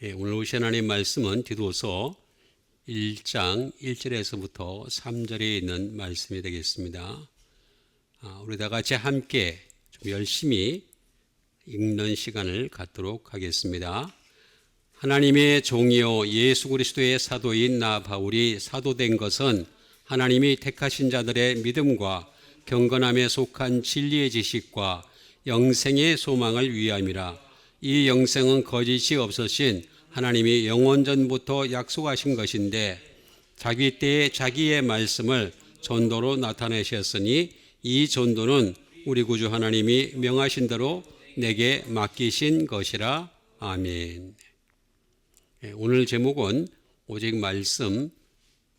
오늘 오신 하나님 말씀은 디도서 1장 1절에서부터 3절에 있는 말씀이 되겠습니다. 우리 다 같이 함께 좀 열심히 읽는 시간을 갖도록 하겠습니다. 하나님의 종이요 예수 그리스도의 사도인 나 바울이 사도된 것은 하나님이 택하신 자들의 믿음과 경건함에 속한 진리의 지식과 영생의 소망을 위함이라. 이 영생은 거짓이 없으신 하나님이 영원전부터 약속하신 것인데 자기 때에 자기의 말씀을 전도로 나타내셨으니 이 전도는 우리 구주 하나님이 명하신 대로 내게 맡기신 것이라. 아멘. 오늘 제목은 오직 말씀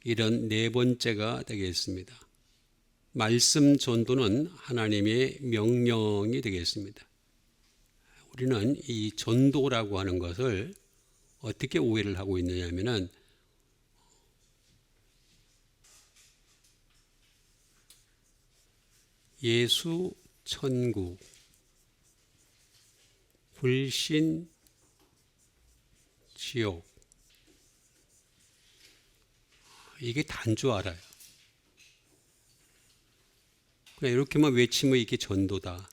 74번째가 되겠습니다. 말씀 전도는 하나님의 명령이 되겠습니다. 우리는 이 전도라고 하는 것을 어떻게 오해를 하고 있느냐 하면은 예수 천국, 불신 지옥, 이게 다인 줄 알아요. 그냥 이렇게만 외치면 이게 전도다.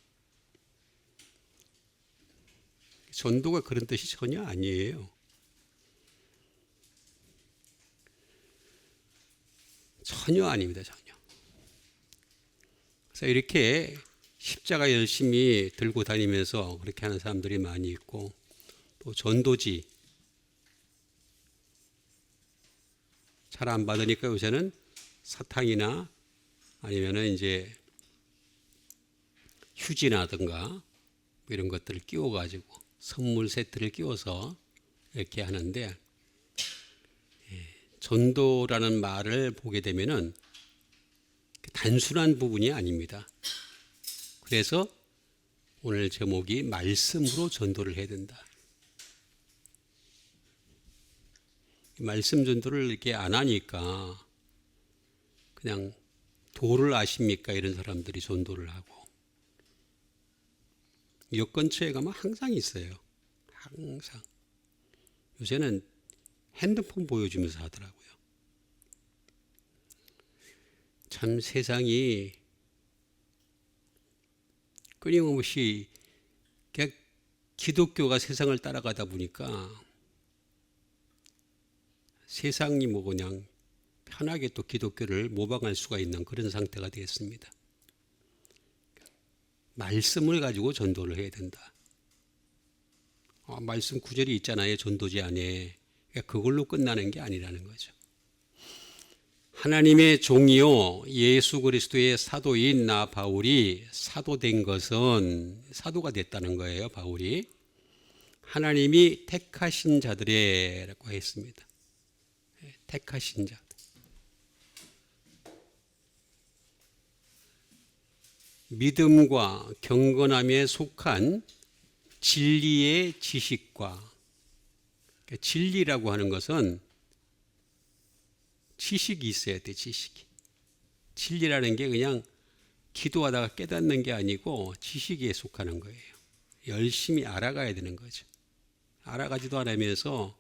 전도가 그런 뜻이 전혀 아니에요. 전혀 아닙니다. 전혀. 그래서 이렇게 십자가 열심히 들고 다니면서 그렇게 하는 사람들이 많이 있고, 또 전도지 잘 안 받으니까 요새는 사탕이나 아니면은 이제 휴지나든가 이런 것들을 끼워가지고 선물 세트를 끼워서 이렇게 하는데, 전도라는 말을 보게 되면은 단순한 부분이 아닙니다. 그래서 오늘 제목이 말씀으로 전도를 해야 된다. 말씀 전도를 이렇게 안 하니까 그냥 도를 아십니까? 이런 사람들이 전도를 하고, 역 근처에 가면 항상 있어요. 항상. 요새는 핸드폰 보여주면서 하더라고요. 참 세상이 끊임없이 그냥 기독교가 세상을 따라가다 보니까 세상이 뭐 그냥 편하게 또 기독교를 모방할 수가 있는 그런 상태가 되었습니다. 말씀을 가지고 전도를 해야 된다. 말씀 구절이 있잖아요. 전도지 안에. 그걸로 끝나는 게 아니라는 거죠. 하나님의 종이요 예수 그리스도의 사도인 나 바울이 사도된 것은, 사도가 됐다는 거예요. 바울이 하나님이 택하신 자들이라고 했습니다. 택하신 자들. 믿음과 경건함에 속한 진리의 지식과, 진리라고 하는 것은 지식이 있어야 돼. 지식이. 진리라는 게 그냥 기도하다가 깨닫는 게 아니고 지식에 속하는 거예요. 열심히 알아가야 되는 거죠. 알아가지도 않으면서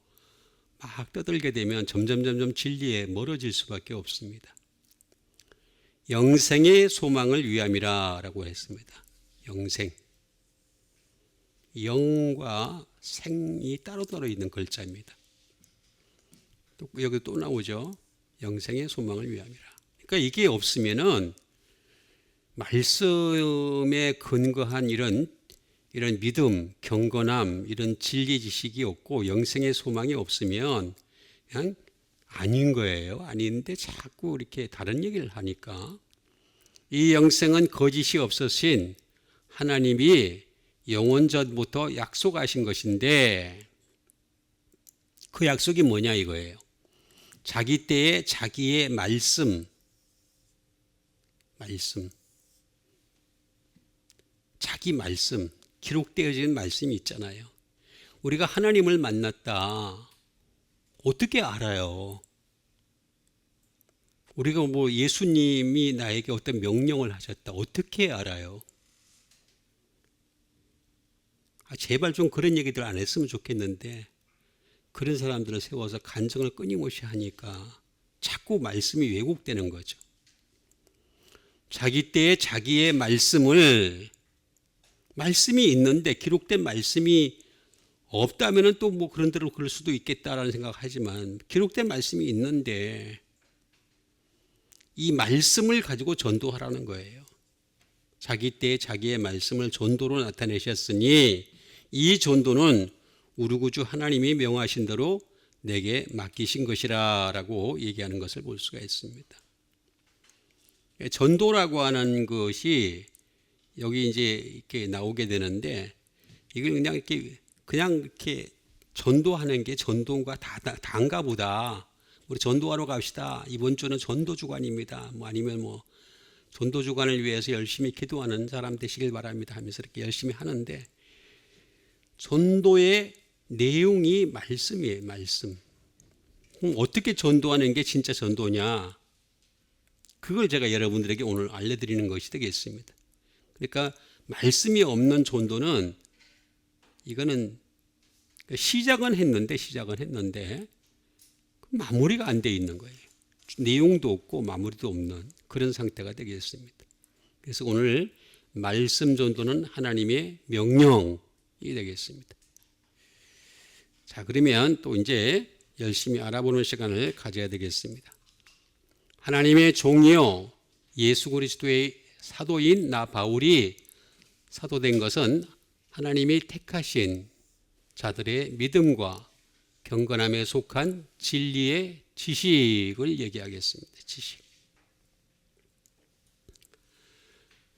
막 떠들게 되면 점점 진리에 멀어질 수밖에 없습니다. 영생의 소망을 위함이라 라고 했습니다. 영생. 영과 생이 따로따로 있는 글자입니다. 또 여기 또 나오죠. 영생의 소망을 위함이라. 그러니까 이게 없으면은 말씀에 근거한 이런 믿음, 경건함, 이런 진리 지식이 없고 영생의 소망이 없으면 그냥 아닌 거예요. 아닌데 자꾸 이렇게 다른 얘기를 하니까, 이 영생은 거짓이 없으신 하나님이 영원전부터 약속하신 것인데, 그 약속이 뭐냐 이거예요. 자기 때에 자기의 말씀, 자기 말씀, 기록되어진 말씀이 있잖아요. 우리가 하나님을 만났다. 어떻게 알아요? 우리가 뭐 예수님이 나에게 어떤 명령을 하셨다. 어떻게 알아요? 제발 좀 그런 얘기들 안 했으면 좋겠는데, 그런 사람들을 세워서 간증을 끊임없이 하니까 자꾸 말씀이 왜곡되는 거죠. 자기 때에 자기의 말씀이 있는데 기록된 말씀이 없다면은 또 뭐 그런 대로 그럴 수도 있겠다라는 생각하지만 기록된 말씀이 있는데 이 말씀을 가지고 전도하라는 거예요. 자기 때에 자기의 말씀을 전도로 나타내셨으니 이 전도는 우리 구주 하나님이 명하신 대로 내게 맡기신 것이라고 얘기하는 것을 볼 수가 있습니다. 전도라고 하는 것이 여기 이제 이렇게 나오게 되는데 이걸 그냥 이렇게 전도하는 게 전도가 다인가 보다. 우리 전도하러 갑시다. 이번 주는 전도 주간입니다. 뭐 아니면 뭐 전도 주간을 위해서 열심히 기도하는 사람 되시길 바랍니다 하면서 이렇게 열심히 하는데 전도의 내용이 말씀이에요. 말씀. 그럼 어떻게 전도하는 게 진짜 전도냐? 그걸 제가 여러분들에게 오늘 알려드리는 것이 되겠습니다. 그러니까 말씀이 없는 전도는 이거는 시작은 했는데 마무리가 안 돼 있는 거예요. 내용도 없고 마무리도 없는 그런 상태가 되겠습니다. 그래서 오늘 말씀 전도는 하나님의 명령이 되겠습니다. 자, 그러면 또 이제 열심히 알아보는 시간을 가져야 되겠습니다. 하나님의 종이요 예수 그리스도의 사도인 나 바울이 사도된 것은 하나님이 택하신 자들의 믿음과 경건함에 속한 진리의 지식을 얘기하겠습니다. 지식.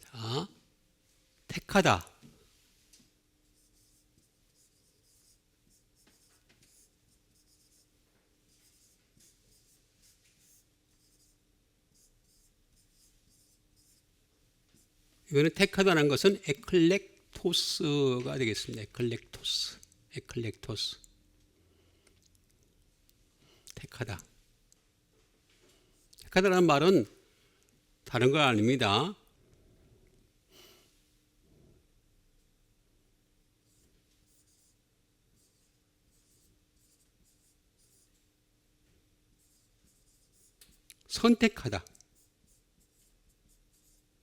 자, 택하다. 이거는 택하다는 것은 에클렉토스가 되겠습니다. 에클렉토스. 택하다라는 말은 다른 거 아닙니다. 선택하다.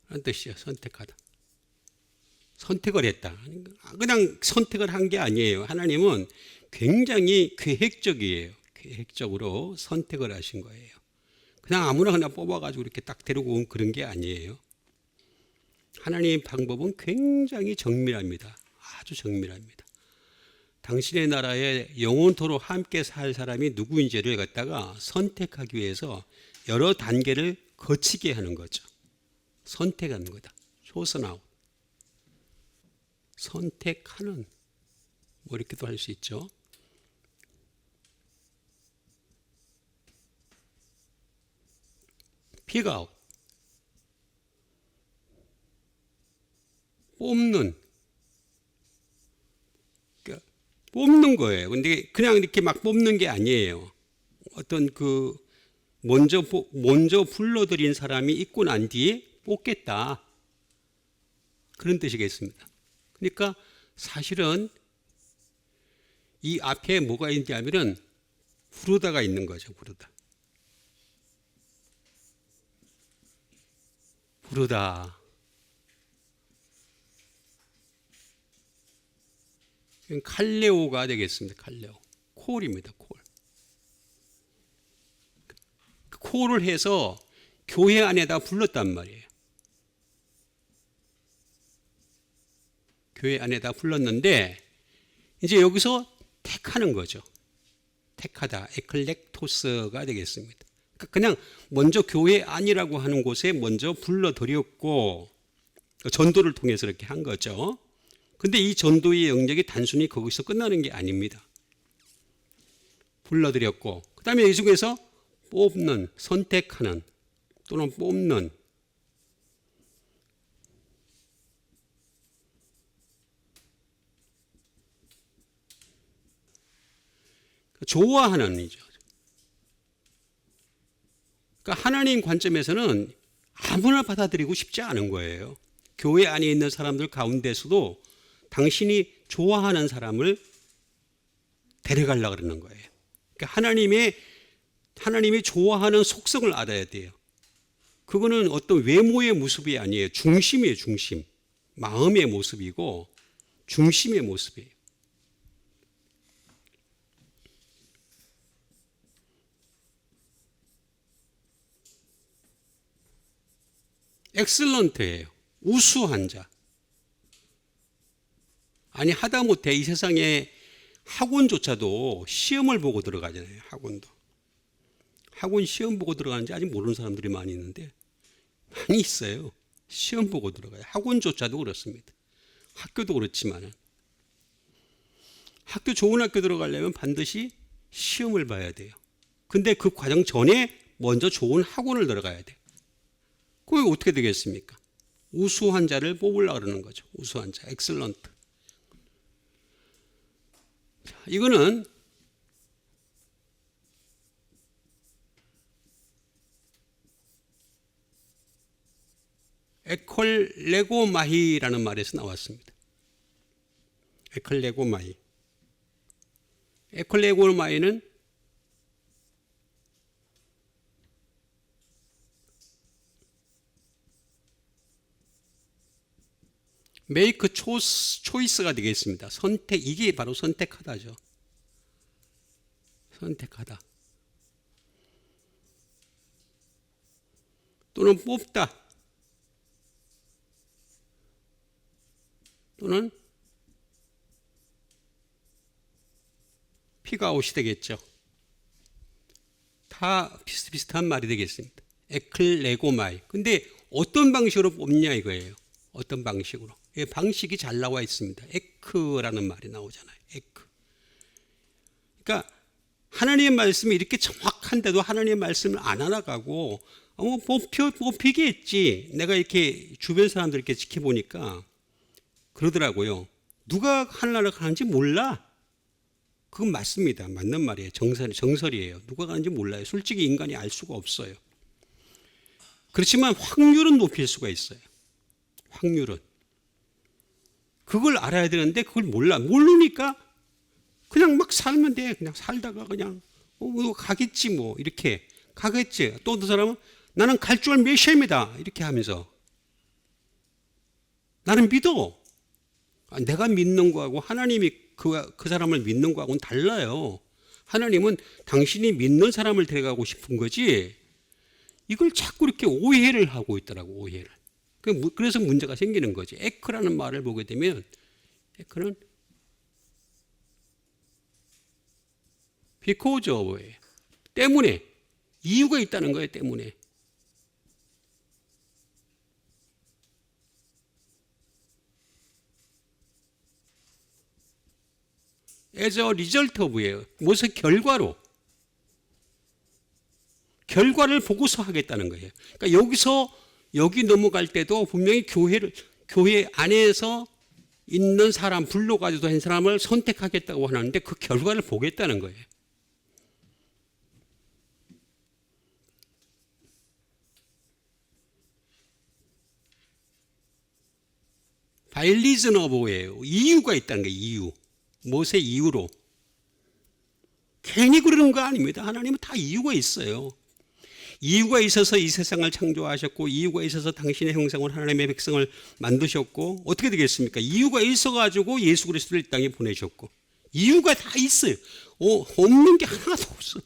라는 뜻이에요. 선택하다. 선택을 했다. 그냥 선택을 한 게 아니에요. 하나님은 굉장히 계획적이에요. 계획적으로 선택을 하신 거예요. 그냥 아무나 그냥 뽑아가지고 이렇게 딱 데리고 온 그런 게 아니에요. 하나님의 방법은 굉장히 정밀합니다. 아주 정밀합니다. 당신의 나라에 영원토록 함께 살 사람이 누구인지를 갖다가 선택하기 위해서 여러 단계를 거치게 하는 거죠. 선택하는 거다. chosen out. 선택하는 뭐 이렇게도 할 수 있죠. pick out. 뽑는 거예요. 근데 그냥 이렇게 막 뽑는 게 아니에요. 어떤 먼저 불러들인 사람이 있고 난 뒤에 뽑겠다. 그런 뜻이겠습니다. 그러니까 사실은 이 앞에 뭐가 있는지 하면은 부르다가 있는 거죠. 부르다. 칼레오가 되겠습니다. 칼레오. 콜입니다. 콜을 해서 교회 안에다 불렀단 말이에요. 교회 안에다 불렀는데 이제 여기서 택하는 거죠. 택하다. 에클렉토스가 되겠습니다. 그냥 먼저 교회 안이라고 하는 곳에 먼저 불러들였고 전도를 통해서 이렇게 한 거죠. 근데 이 전도의 영역이 단순히 거기서 끝나는 게 아닙니다. 불러들였고 그 다음에 이 중에서 뽑는, 선택하는 또는 뽑는 좋아하는 이죠. 그러니까 하나님 관점에서는 아무나 받아들이고 싶지 않은 거예요. 교회 안에 있는 사람들 가운데서도 당신이 좋아하는 사람을 데려가려고 그러는 거예요. 그러니까 하나님이 좋아하는 속성을 알아야 돼요. 그거는 어떤 외모의 모습이 아니에요. 중심이에요, 중심. 마음의 모습이고 중심의 모습이에요. 엑셀런트예요. 우수한 자. 아니 하다못해 이 세상에 학원조차도 시험을 보고 들어가잖아요. 학원 시험 보고 들어가는지 아직 모르는 사람들이 많이 있는데 많이 있어요. 시험 보고 들어가요. 학원조차도 그렇습니다. 학교도 그렇지만 좋은 학교 들어가려면 반드시 시험을 봐야 돼요. 근데 그 과정 전에 먼저 좋은 학원을 들어가야 돼요. 그게 어떻게 되겠습니까? 우수한 자를 뽑으려고 그러는 거죠. 우수한 자, 엑셀런트. 자, 이거는 에콜레고마히라는 말에서 나왔습니다. 에콜레고마히. 에콜레고마히는 메이크 초이스가 되겠습니다. 선택, 이게 바로 선택하다죠. 선택하다. 또는 뽑다. 또는 픽아웃이 되겠죠. 다 비슷비슷한 말이 되겠습니다. 에클레고마이. 근데 어떤 방식으로 뽑냐 이거예요. 어떤 방식으로. 방식이 잘 나와 있습니다. 에크라는 말이 나오잖아요. 에크. 그러니까 하나님의 말씀이 이렇게 정확한데도 하나님의 말씀을 안 알아가고 뽑히겠지. 내가 이렇게 주변 사람들 이렇게 지켜보니까 그러더라고요. 누가 하늘나라 가는지 몰라. 그건 맞습니다. 맞는 말이에요. 정설이에요. 누가 가는지 몰라요. 솔직히 인간이 알 수가 없어요. 그렇지만 확률은 높일 수가 있어요. 확률은. 그걸 알아야 되는데 그걸 몰라. 모르니까 그냥 막 살면 돼. 그냥 살다가 그냥 가겠지 뭐 이렇게 가겠지. 또 어떤 사람은 나는 갈 줄 메시아입니다. 이렇게 하면서 나는 믿어. 내가 믿는 거하고 하나님이 그 사람을 믿는 거하고는 달라요. 하나님은 당신이 믿는 사람을 데려가고 싶은 거지 이걸 자꾸 이렇게 오해를 하고 있더라고. 오해를. 그래서 문제가 생기는 거지. 에크라는 말을 보게 되면 에크는 because of예요. 때문에. 이유가 있다는 거예요. 때문에. as a result of예요. 무슨 결과로. 결과를 보고서 하겠다는 거예요. 그러니까 여기 넘어갈 때도 분명히 교회 안에서 있는 사람, 불러가지고 한 사람을 선택하겠다고 하는데 그 결과를 보겠다는 거예요. by reason of예요. 이유가 있다는 거예요. 이유. 무엇의 이유로. 괜히 그러는 거 아닙니다. 하나님은 다 이유가 있어요. 이유가 있어서 이 세상을 창조하셨고 이유가 있어서 당신의 형상으로 하나님의 백성을 만드셨고 어떻게 되겠습니까? 이유가 있어가지고 예수 그리스도를 이 땅에 보내셨고 이유가 다 있어요. 없는 게 하나도 없어요.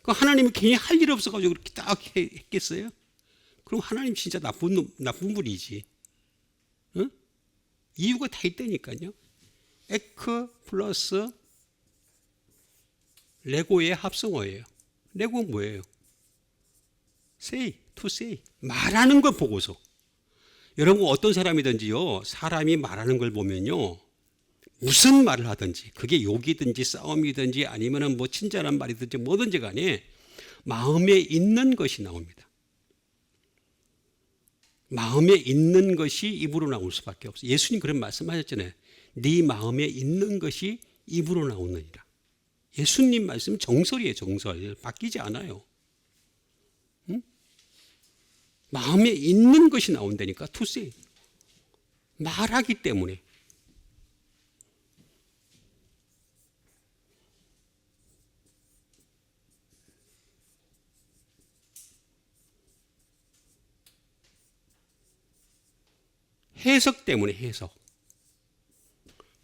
하나님이 괜히 할 일 없어가지고 그렇게 딱 했겠어요? 그럼 하나님 진짜 나쁜 분이지. 응? 이유가 다 있다니까요. 에크 플러스 레고의 합성어예요. 레고는 뭐예요? say, to say. 말하는 걸 보고서. 여러분 어떤 사람이든지요. 사람이 말하는 걸 보면요. 무슨 말을 하든지 그게 욕이든지 싸움이든지 아니면 뭐 친절한 말이든지 뭐든지 간에 마음에 있는 것이 나옵니다. 마음에 있는 것이 입으로 나올 수밖에 없어요. 예수님 그런 말씀하셨잖아요. 네 마음에 있는 것이 입으로 나오느니라. 예수님 말씀 정설이에요. 정설. 바뀌지 않아요. 응? 마음에 있는 것이 나온다니까. to say. 말하기 때문에. 해석 때문에 해석.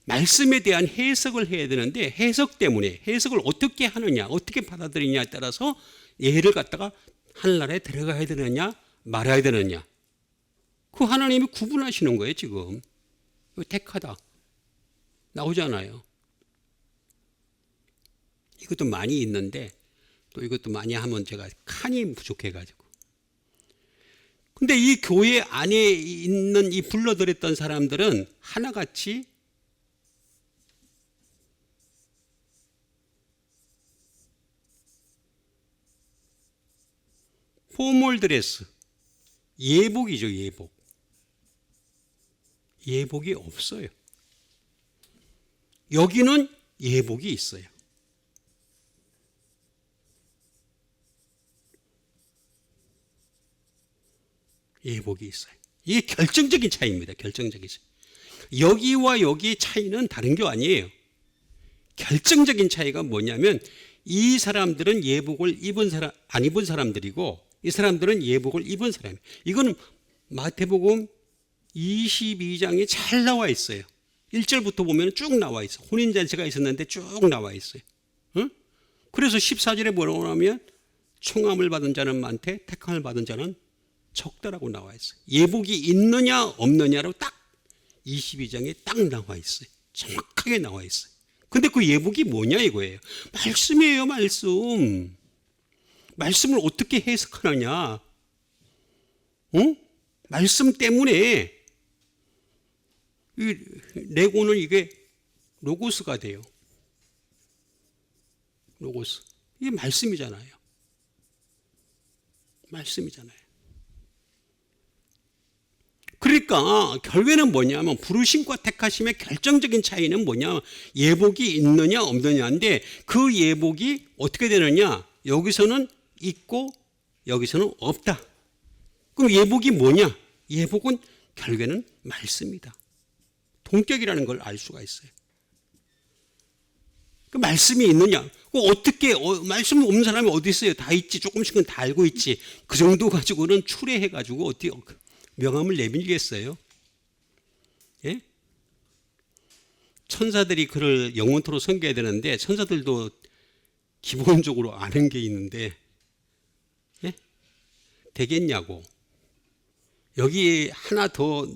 말씀에 대한 해석을 해야 되는데 해석 때문에 해석을 어떻게 하느냐, 어떻게 받아들이냐에 따라서 얘를 갖다가 하늘나라에 데려가야 되느냐, 말아야 되느냐. 그 하나님이 구분하시는 거예요, 지금. 택하다. 나오잖아요. 이것도 많이 있는데 또 이것도 많이 하면 제가 칸이 부족해가지고. 근데 이 교회 안에 있는 이 불러들였던 사람들은 하나같이 포멀 드레스, 예복이죠, 예복. 예복이 없어요. 여기는 예복이 있어요. 예복이 있어요. 이게 결정적인 차이입니다. 결정적인 차이. 여기와 여기의 차이는 다른 게 아니에요. 결정적인 차이가 뭐냐면 이 사람들은 예복을 입은 사람, 안 입은 사람들이고 이 사람들은 예복을 입은 사람이에요. 이거는 마태복음 22장에 잘 나와 있어요. 1절부터 보면 쭉 나와 있어요. 혼인잔치가 있었는데 쭉 나와 있어요. 응? 그래서 14절에 뭐라고 하면 청함을 받은 자는 많되 택함을 받은 자는 적다라고 나와 있어요. 예복이 있느냐 없느냐로 딱 22장에 딱 나와 있어요. 정확하게 나와 있어요. 근데 그 예복이 뭐냐 이거예요. 말씀이에요, 말씀. 말씀을 어떻게 해석하느냐. 응? 말씀 때문에 이 레고는 이게 로고스가 돼요. 로고스. 이게 말씀이잖아요. 말씀이잖아요. 그러니까 결국에는 뭐냐면 부르심과 택하심의 결정적인 차이는 뭐냐, 예복이 있느냐 없느냐인데 그 예복이 어떻게 되느냐, 여기서는 있고 여기서는 없다. 그럼 예복이 뭐냐? 예복은 결국에는 말씀이다. 동격이라는 걸 알 수가 있어요. 그 말씀이 있느냐? 그 어떻게 말씀 없는 사람이 어디 있어요? 다 있지. 조금씩은 다 알고 있지. 그 정도 가지고는 추례해 가지고 어떻게 명함을 내밀겠어요? 예? 천사들이 그를 영원토록 섬겨야 되는데 천사들도 기본적으로 아는 게 있는데 예? 되겠냐고. 여기 하나 더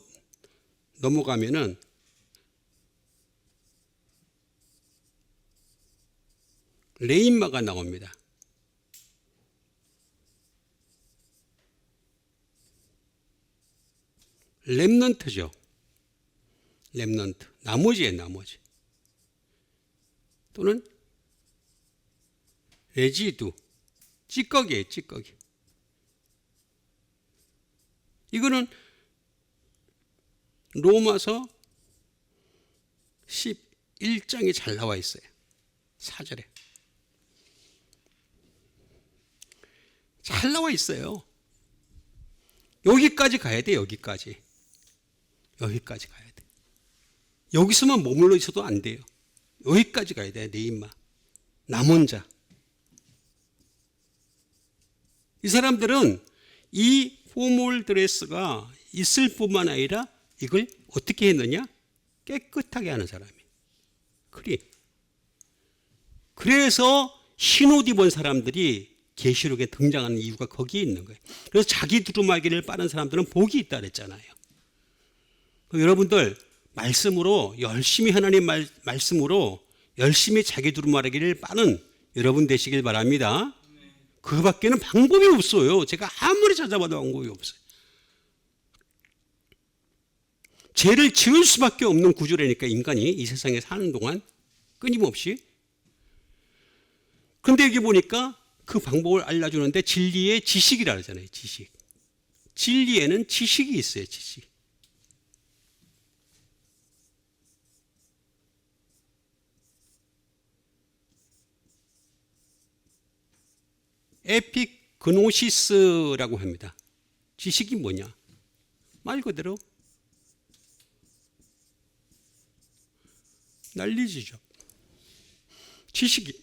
넘어가면은 레인마가 나옵니다. 렘넌트죠. 렘넌트. 나머지예요, 나머지. 또는 레지두. 찌꺼기예요, 찌꺼기. 이거는 로마서 11장에 잘 나와 있어요. 4절에. 잘 나와 있어요. 여기까지 가야 돼, 여기까지. 여기까지 가야 돼. 여기서만 머물러 있어도 안 돼요. 여기까지 가야 돼, 내 입만. 남은 자. 이 사람들은 이 포멀 드레스가 있을 뿐만 아니라 이걸 어떻게 했느냐? 깨끗하게 하는 사람이에요. 그래서 흰옷 입은 사람들이 계시록에 등장하는 이유가 거기에 있는 거예요. 그래서 자기 두루마기를 빠는 사람들은 복이 있다 그랬잖아요. 여러분들 말씀으로 열심히 하나님 말씀으로 열심히 자기 두루마기를 빠는 여러분 되시길 바랍니다. 그거밖에는 방법이 없어요. 제가 아무리 찾아봐도 방법이 없어요. 죄를 지을 수밖에 없는 구조라니까 인간이 이 세상에 사는 동안 끊임없이. 그런데 여기 보니까 그 방법을 알려주는데 진리의 지식이라 그러잖아요. 지식. 진리에는 지식이 있어요. 지식. 에피그노시스라고 합니다. 지식이 뭐냐? 말 그대로 난리지죠. 지식이.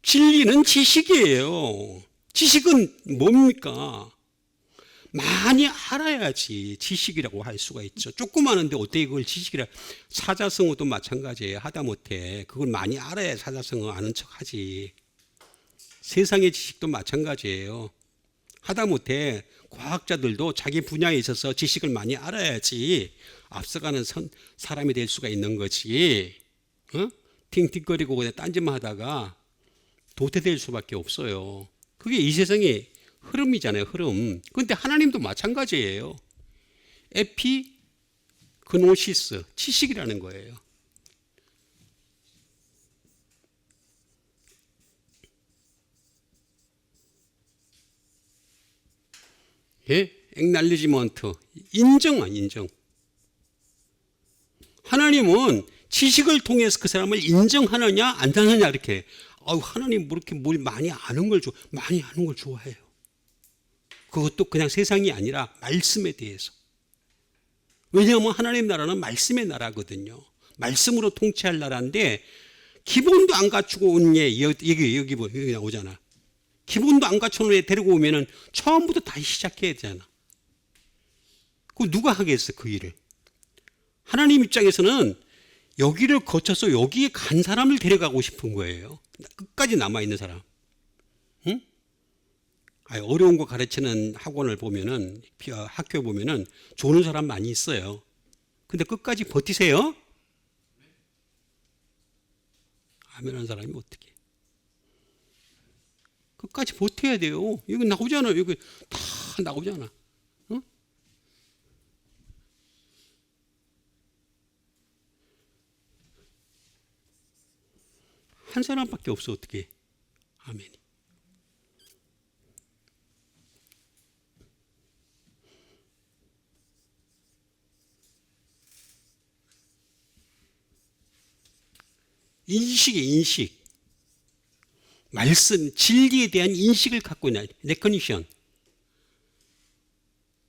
진리는 지식이에요. 지식은 뭡니까? 많이 알아야지 지식이라고 할 수가 있죠. 조그마한데 어떻게 그걸 지식이라. 사자성어도 마찬가지예요. 하다못해 그걸 많이 알아야 사자성어 아는 척하지. 세상의 지식도 마찬가지예요. 하다못해 과학자들도 자기 분야에 있어서 지식을 많이 알아야지 앞서가는 사람이 될 수가 있는 거지. 팅팅거리고 그냥 딴짓만 하다가 도태될 수밖에 없어요. 그게 이 세상의 흐름이잖아요. 흐름. 그런데 하나님도 마찬가지예요. 에피그노시스, 지식이라는 거예요. 예? 액날리지먼트, 인정. 하나님은 지식을 통해서 그 사람을 인정하느냐 안 하느냐 이렇게. 하나님 뭐 이렇게 뭘 많이 아는 걸 좋아해요. 그것도 그냥 세상이 아니라 말씀에 대해서. 왜냐하면 하나님 나라는 말씀의 나라거든요. 말씀으로 통치할 나라인데 기본도 안 갖추고 온 여기 나오잖아. 기본도 안 갖춰놓은 애 데리고 오면은 처음부터 다시 시작해야 되잖아. 그 누가 하겠어 그 일을? 하나님 입장에서는 여기를 거쳐서 여기에 간 사람을 데려가고 싶은 거예요. 끝까지 남아있는 사람. 응? 어려운 거 가르치는 학원을 보면은, 학교에 보면은 좋은 사람 많이 있어요. 근데 끝까지 버티세요? 아멘 하는 사람이 어떻게? 끝까지 버텨야 돼요. 여기 나오잖아. 여기 다 나오잖아. 응? 한 사람밖에 없어 어떻게? 아멘. 인식. 말씀, 진리에 대한 인식을 갖고 있냐. 레커니션.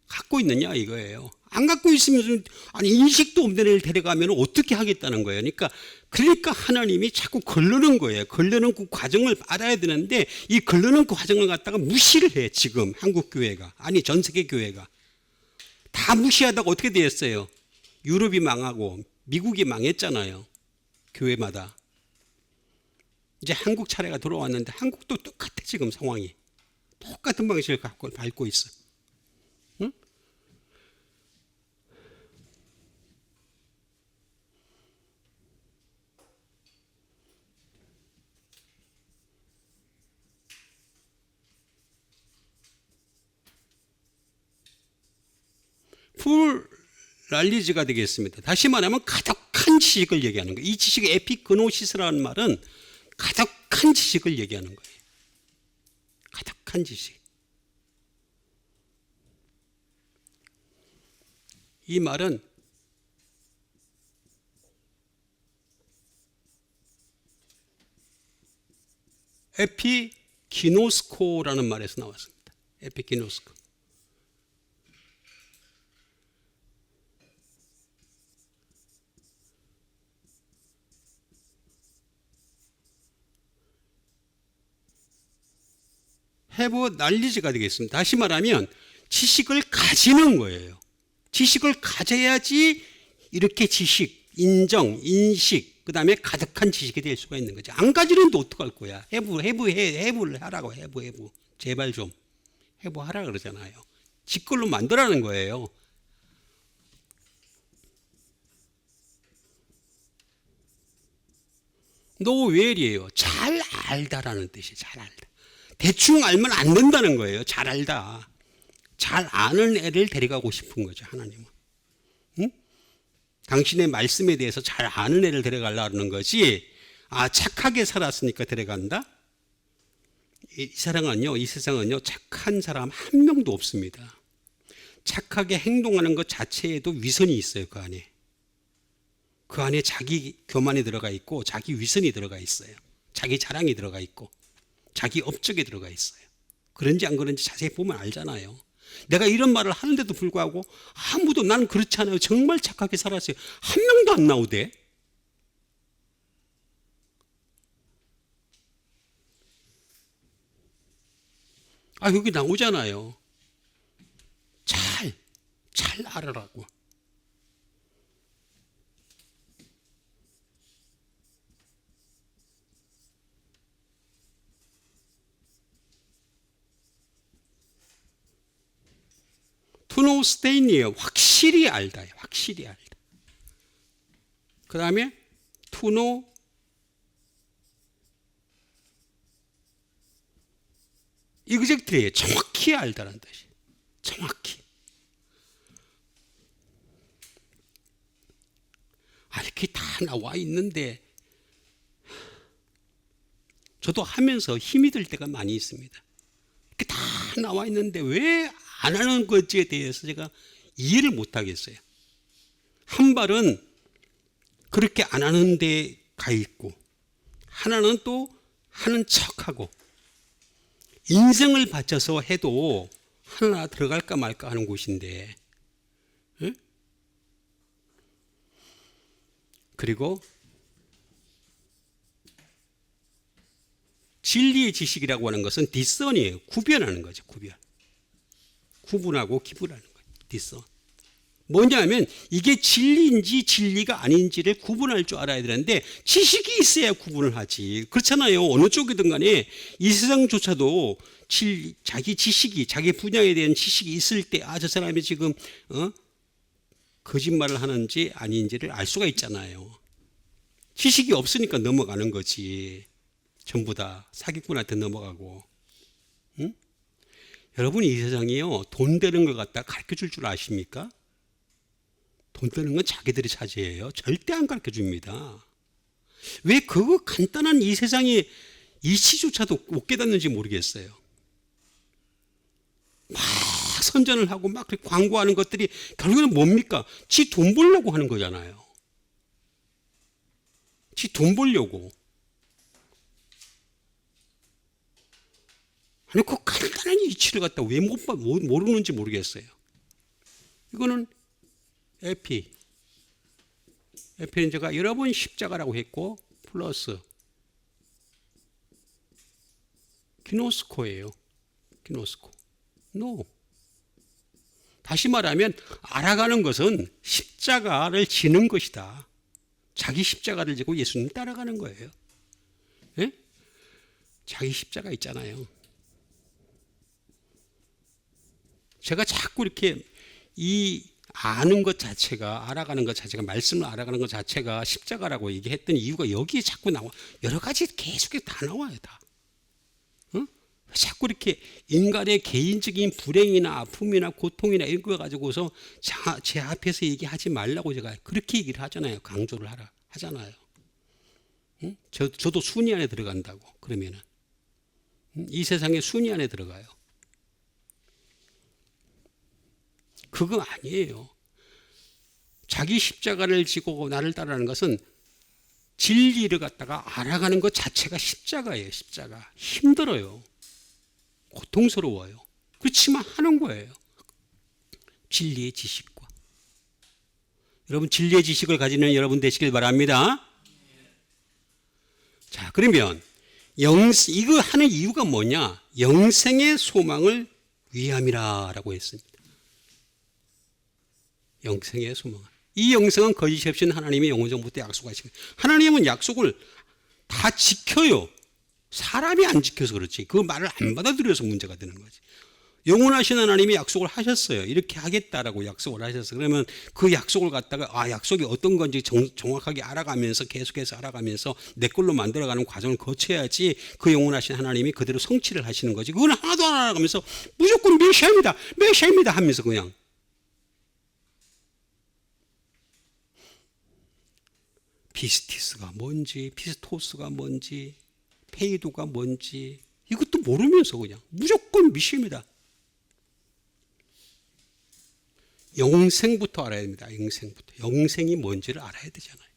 갖고 있느냐 이거예요. 안 갖고 있으면 인식도 없는 애를 데려가면 어떻게 하겠다는 거예요. 그러니까 하나님이 자꾸 걸르는 거예요. 걸르는 그 과정을 알아야 되는데 이 걸르는 그 과정을 갖다가 무시를 해. 지금 한국 교회가, 아니 전 세계 교회가 다 무시하다가 어떻게 되었어요? 유럽이 망하고 미국이 망했잖아요. 교회마다. 이제 한국 차례가 돌아왔는데 한국도 똑같아. 지금 상황이 똑같은 방식을 갖고 밟고 있어. 응? 풀랄리지가 되겠습니다. 다시 말하면 가득한 지식을 얘기하는 거예요. 이 지식의 에피그노시스라는 말은 가득한 지식을 얘기하는 거예요. 가득한 지식. 이 말은 에피기노스코라는 말에서 나왔습니다. 에피기노스코. 해부 날리지가 되겠습니다. 다시 말하면 지식을 가지는 거예요. 지식을 가져야지 이렇게 지식, 인정, 인식, 그 다음에 가득한 지식이 될 수가 있는 거죠. 안 가지는데 어떡할 거야. 해부를 하라고. 해부. 제발 좀 해부하라 그러잖아요. 지 걸로 만들라는 거예요. 노웰이에요. 잘 알다라는 뜻이에요. 잘 알다. 대충 알면 안 된다는 거예요. 잘 알다. 잘 아는 애를 데려가고 싶은 거죠. 하나님은. 응? 당신의 말씀에 대해서 잘 아는 애를 데려가려는 거지. 착하게 살았으니까 데려간다? 이 세상은요 착한 사람 한 명도 없습니다. 착하게 행동하는 것 자체에도 위선이 있어요. 그 안에 자기 교만이 들어가 있고 자기 위선이 들어가 있어요. 자기 자랑이 들어가 있고 자기 업적에 들어가 있어요. 그런지 안 그런지 자세히 보면 알잖아요. 내가 이런 말을 하는데도 불구하고 아무도 난 그렇지 않아요. 정말 착하게 살았어요. 한 명도 안 나오대. 여기 나오잖아요. 잘 알아라고. To know stain이에요. 확실히 알다. 확실히 알다. 그 다음에 to know exactly예요. 정확히 알다라는 뜻이. 정확히. 이렇게 다 나와 있는데 저도 하면서 힘이 들 때가 많이 있습니다. 이렇게 다 나와 있는데 왜 안 하는 것에 대해서 제가 이해를 못 하겠어요. 한 발은 그렇게 안 하는 데 가 있고 하나는 또 하는 척하고 인생을 바쳐서 해도 하나 들어갈까 말까 하는 곳인데, 응? 그리고 진리의 지식이라고 하는 것은 디선이에요. 구별하는 거죠. 구분하고 기분하는 거예요. 디선. 뭐냐면 이게 진리인지 진리가 아닌지를 구분할 줄 알아야 되는데 지식이 있어야 구분을 하지. 그렇잖아요. 어느 쪽이든 간에 이 세상조차도 자기 지식이, 자기 분야에 대한 지식이 있을 때 저 사람이 지금 거짓말을 하는지 아닌지를 알 수가 있잖아요. 지식이 없으니까 넘어가는 거지. 전부 다 사기꾼한테 넘어가고. 응? 여러분, 이 세상이요, 돈 되는 걸 갖다 가르쳐 줄 줄 아십니까? 돈 되는 건 자기들이 차지해요. 절대 안 가르쳐 줍니다. 왜 그거 간단한 이 세상의 이치조차도 못 깨닫는지 모르겠어요. 막 선전을 하고 막 광고하는 것들이 결국에는 뭡니까? 지 돈 벌려고 하는 거잖아요. 지 돈 벌려고. 아니, 그 간단한 이치를 갖다 왜 모르는지 모르겠어요. 이거는 에피는 제가 여러 번 십자가라고 했고, 플러스 기노스코예요. 기노스코. No. 다시 말하면 알아가는 것은 십자가를 지는 것이다. 자기 십자가를 지고 예수님 따라가는 거예요. 예? 자기 십자가 있잖아요. 제가 자꾸 이렇게 아는 것 자체가, 알아가는 것 자체가, 말씀을 알아가는 것 자체가 십자가라고 얘기했던 이유가 여기에 자꾸 나와. 여러 가지 계속 다 나와요, 다. 응? 자꾸 이렇게 인간의 개인적인 불행이나 아픔이나 고통이나 이런 거 가지고서 제 앞에서 얘기하지 말라고 제가 그렇게 얘기를 하잖아요. 강조를 하잖아요. 응? 저도 순위 안에 들어간다고. 그러면은. 이 세상의 순위 안에 들어가요. 그거 아니에요. 자기 십자가를 지고 나를 따르는 것은 진리를 갖다가 알아가는 것 자체가 십자가예요. 십자가. 힘들어요. 고통스러워요. 그렇지만 하는 거예요. 진리의 지식과. 여러분, 진리의 지식을 가지는 여러분 되시길 바랍니다. 자, 그러면 이거 하는 이유가 뭐냐? 영생의 소망을 위함이라고 했습니다. 영생의 소망. 이 영생은 거짓이 없이는 하나님이 영원전부터 약속하시고, 하나님은 약속을 다 지켜요. 사람이 안 지켜서 그렇지. 그 말을 안 받아들여서 문제가 되는 거지. 영원하신 하나님이 약속을 하셨어요. 이렇게 하겠다라고 약속을 하셨어요. 그러면 그 약속을 갖다가 약속이 어떤 건지 정확하게 알아가면서 계속해서 알아가면서 내 걸로 만들어가는 과정을 거쳐야지 그 영원하신 하나님이 그대로 성취를 하시는 거지. 그걸 하나도 안 알아가면서 무조건 메시아입니다 하면서 그냥. 피스티스가 뭔지, 피스토스가 뭔지, 페이도가 뭔지 이것도 모르면서 그냥 무조건 미시입니다. 영생부터 알아야 됩니다. 영생부터. 영생이 뭔지를 알아야 되잖아요.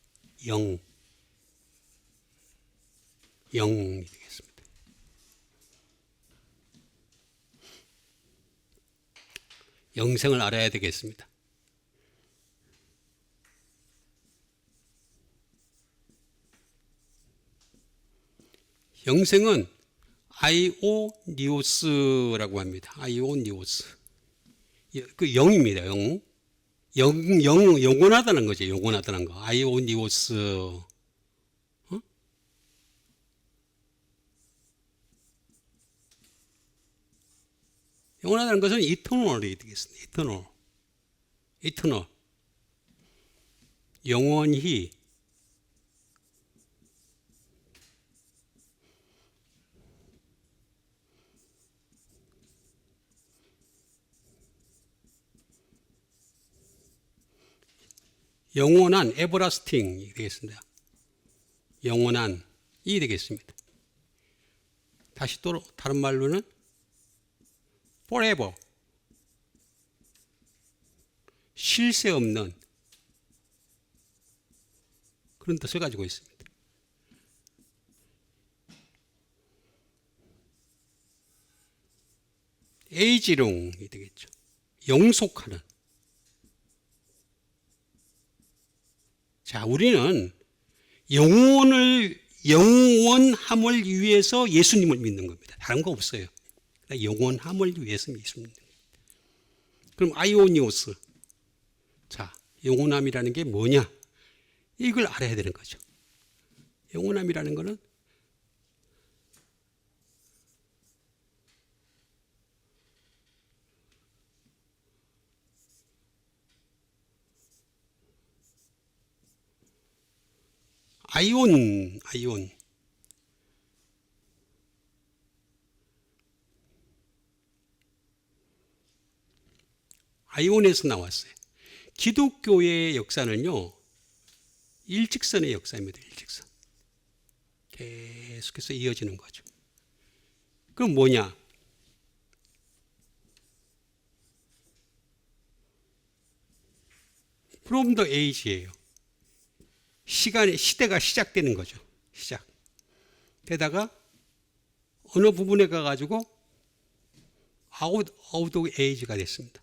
영이 되겠습니다. 영생을 알아야 되겠습니다. 영생은 아이오니오스라고 합니다. 아이오니오스. 그 영입니다. 영원하다는 거죠. 영원하다는 거. 아이오니오스. 영원하다는 것은 이터널이 되겠습니다. 이터널. 영원히. 영원한 에버라스팅이 되겠습니다. 영원한이 되겠습니다. 다시 또 다른 말로는 forever, 쉴 새 없는 그런 뜻을 가지고 있습니다. 에이지롱이 되겠죠. 영속하는. 자, 우리는 영원함을 위해서 예수님을 믿는 겁니다. 다른 거 없어요. 영원함을 위해서 예수님 믿는 겁니다. 그럼 아이오니오스. 자, 영원함이라는 게 뭐냐? 이걸 알아야 되는 거죠. 영원함이라는 거는 아이온. 아이온에서 나왔어요. 기독교의 역사는요, 일직선의 역사입니다. 일직선. 계속해서 이어지는 거죠. 그럼 뭐냐? From the age예요. 시대가 시작되는 거죠. 시작. 게다가 어느 부분에 가가지고 out of age가 됐습니다.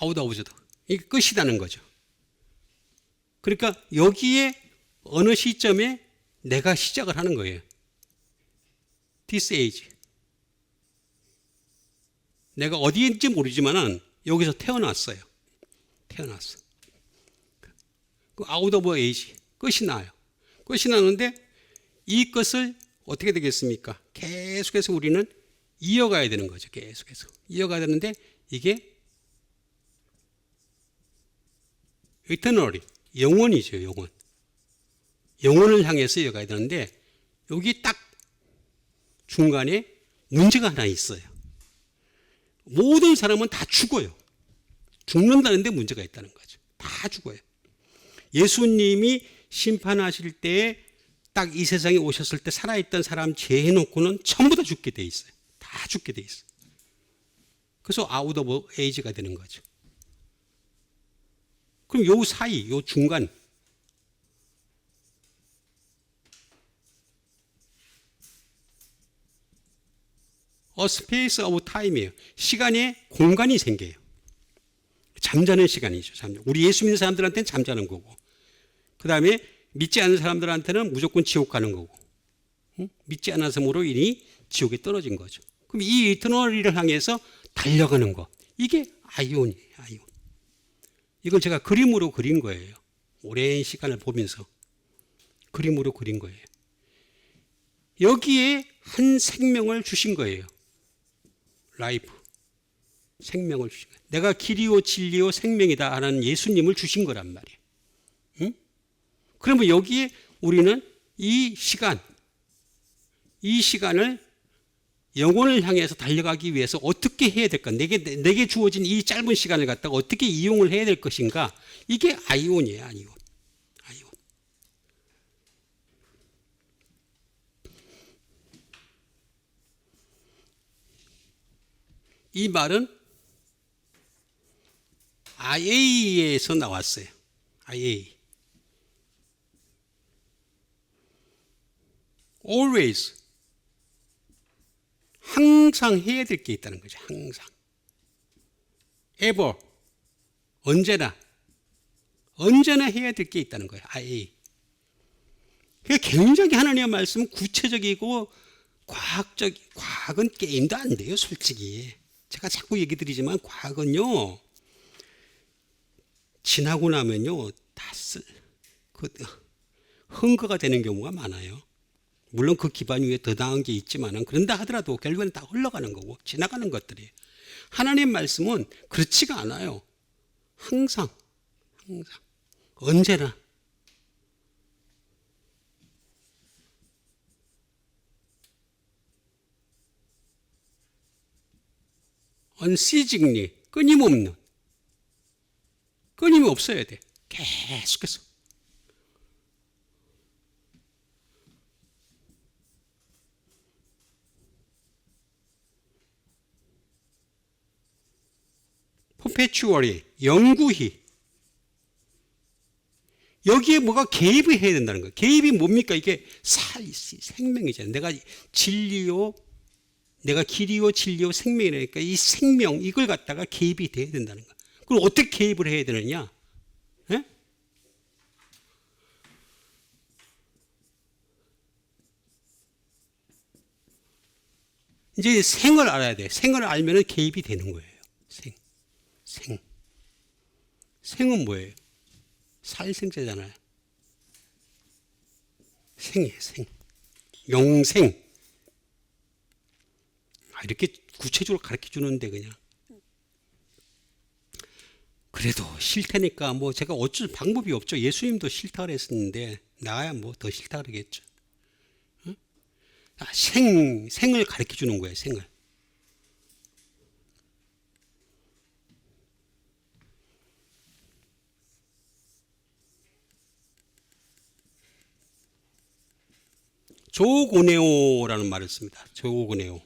out of age. 이게 끝이라는 거죠. 그러니까 여기에 어느 시점에 내가 시작을 하는 거예요. this age. 내가 어디인지 모르지만은 여기서 태어났어요. 태어났어. 그 out of age. 끝이 나요. 끝이 나는데 이 끝을 어떻게 되겠습니까? 계속해서 우리는 이어가야 되는 거죠. 계속해서. 이어가야 되는데 이게 eternally, 영원이죠. 영원. 영원을 향해서 이어가야 되는데 여기 딱 중간에 문제가 하나 있어요. 모든 사람은 다 죽어요. 죽는다는데 문제가 있다는 거죠. 다 죽어요. 예수님이 심판하실 때에 딱 이 세상에 오셨을 때 살아있던 사람 제해놓고는 전부 다 죽게 돼 있어요. 다 죽게 돼 있어요. 그래서 아웃 오브 에이지가 되는 거죠. 그럼 요 사이, 요 중간 space of time이에요. 시간에 공간이 생겨요. 잠자는 시간이죠. 우리 예수 믿는 사람들한테는 잠자는 거고, 그 다음에 믿지 않는 사람들한테는 무조건 지옥 가는 거고, 믿지 않아서므로 이니 지옥에 떨어진 거죠. 그럼 이 이터널리를 향해서 달려가는 거, 이게 아이온이에요. 아이온. 이걸 제가 그림으로 그린 거예요. 오랜 시간을 보면서 그림으로 그린 거예요. 여기에 한 생명을 주신 거예요. 라이프. 생명을 주신 거예요. 내가 길이요 진리요 생명이다 하는 예수님을 주신 거란 말이에요. 응? 그러면 여기에 우리는 이 시간을 영혼을 향해서 달려가기 위해서 어떻게 해야 될까? 내게 주어진 이 짧은 시간을 갖다가 어떻게 이용을 해야 될 것인가? 이게 아이온이에요. 아이온. 이 말은 IA에서 나왔어요. IA. Always. 항상 해야 될 게 있다는 거죠. 항상. Ever. 언제나 해야 될 게 있다는 거예요. IA. 그게 굉장히 하나님의 말씀은 구체적이고 과학은 게임도 안 돼요, 솔직히. 제가 자꾸 얘기 드리지만 과학은요, 지나고 나면요, 흥거가 되는 경우가 많아요. 물론 그 기반 위에 더 나은 게 있지만은, 그런다 하더라도 결국엔 다 흘러가는 거고, 지나가는 것들이. 하나님 말씀은 그렇지가 않아요. 항상, 언제나. unceasingly, 끊임이 없어야 돼. 계속해서. perpetually, 영구히. 여기에 뭐가 개입을 해야 된다는 거예요. 개입이 뭡니까? 이게 생명이잖아요. 내가 길이요 진리요 생명이라니까 이 생명 이걸 갖다가 개입이 돼야 된다는 거예요. 그럼 어떻게 개입을 해야 되느냐? 예? 이제 생을 알아야 돼. 생을 알면 개입이 되는 거예요. 생은 뭐예요? 살생자잖아요. 생이에요, 영생. 이렇게 구체적으로 가르쳐 주는데 그냥. 그래도 싫다니까 뭐 제가 어쩔 방법이 없죠. 예수님도 싫다 그랬었는데 나야 뭐 더 싫다 그러겠죠. 응? 생을 가르쳐 주는 거예요, 생을. 조고네오라는 말을 씁니다. 조고네오.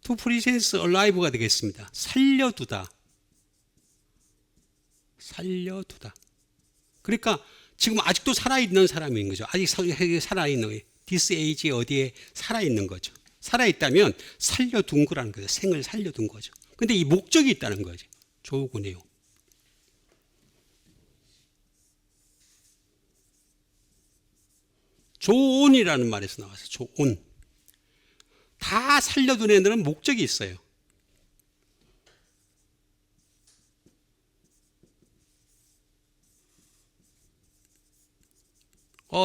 to present alive가 되겠습니다. 살려두다. 그러니까 지금 아직도 살아있는 사람인 거죠. 아직 살아있는 거예요. this age에 어디에 살아있는 거죠. 살아있다면 살려둔 거라는 거죠. 생을 살려둔 거죠. 근데 이 목적이 있다는 거죠. 조고네요. 조온이라는 말에서 나와서 조온. 다 살려둔 애들은 목적이 있어요.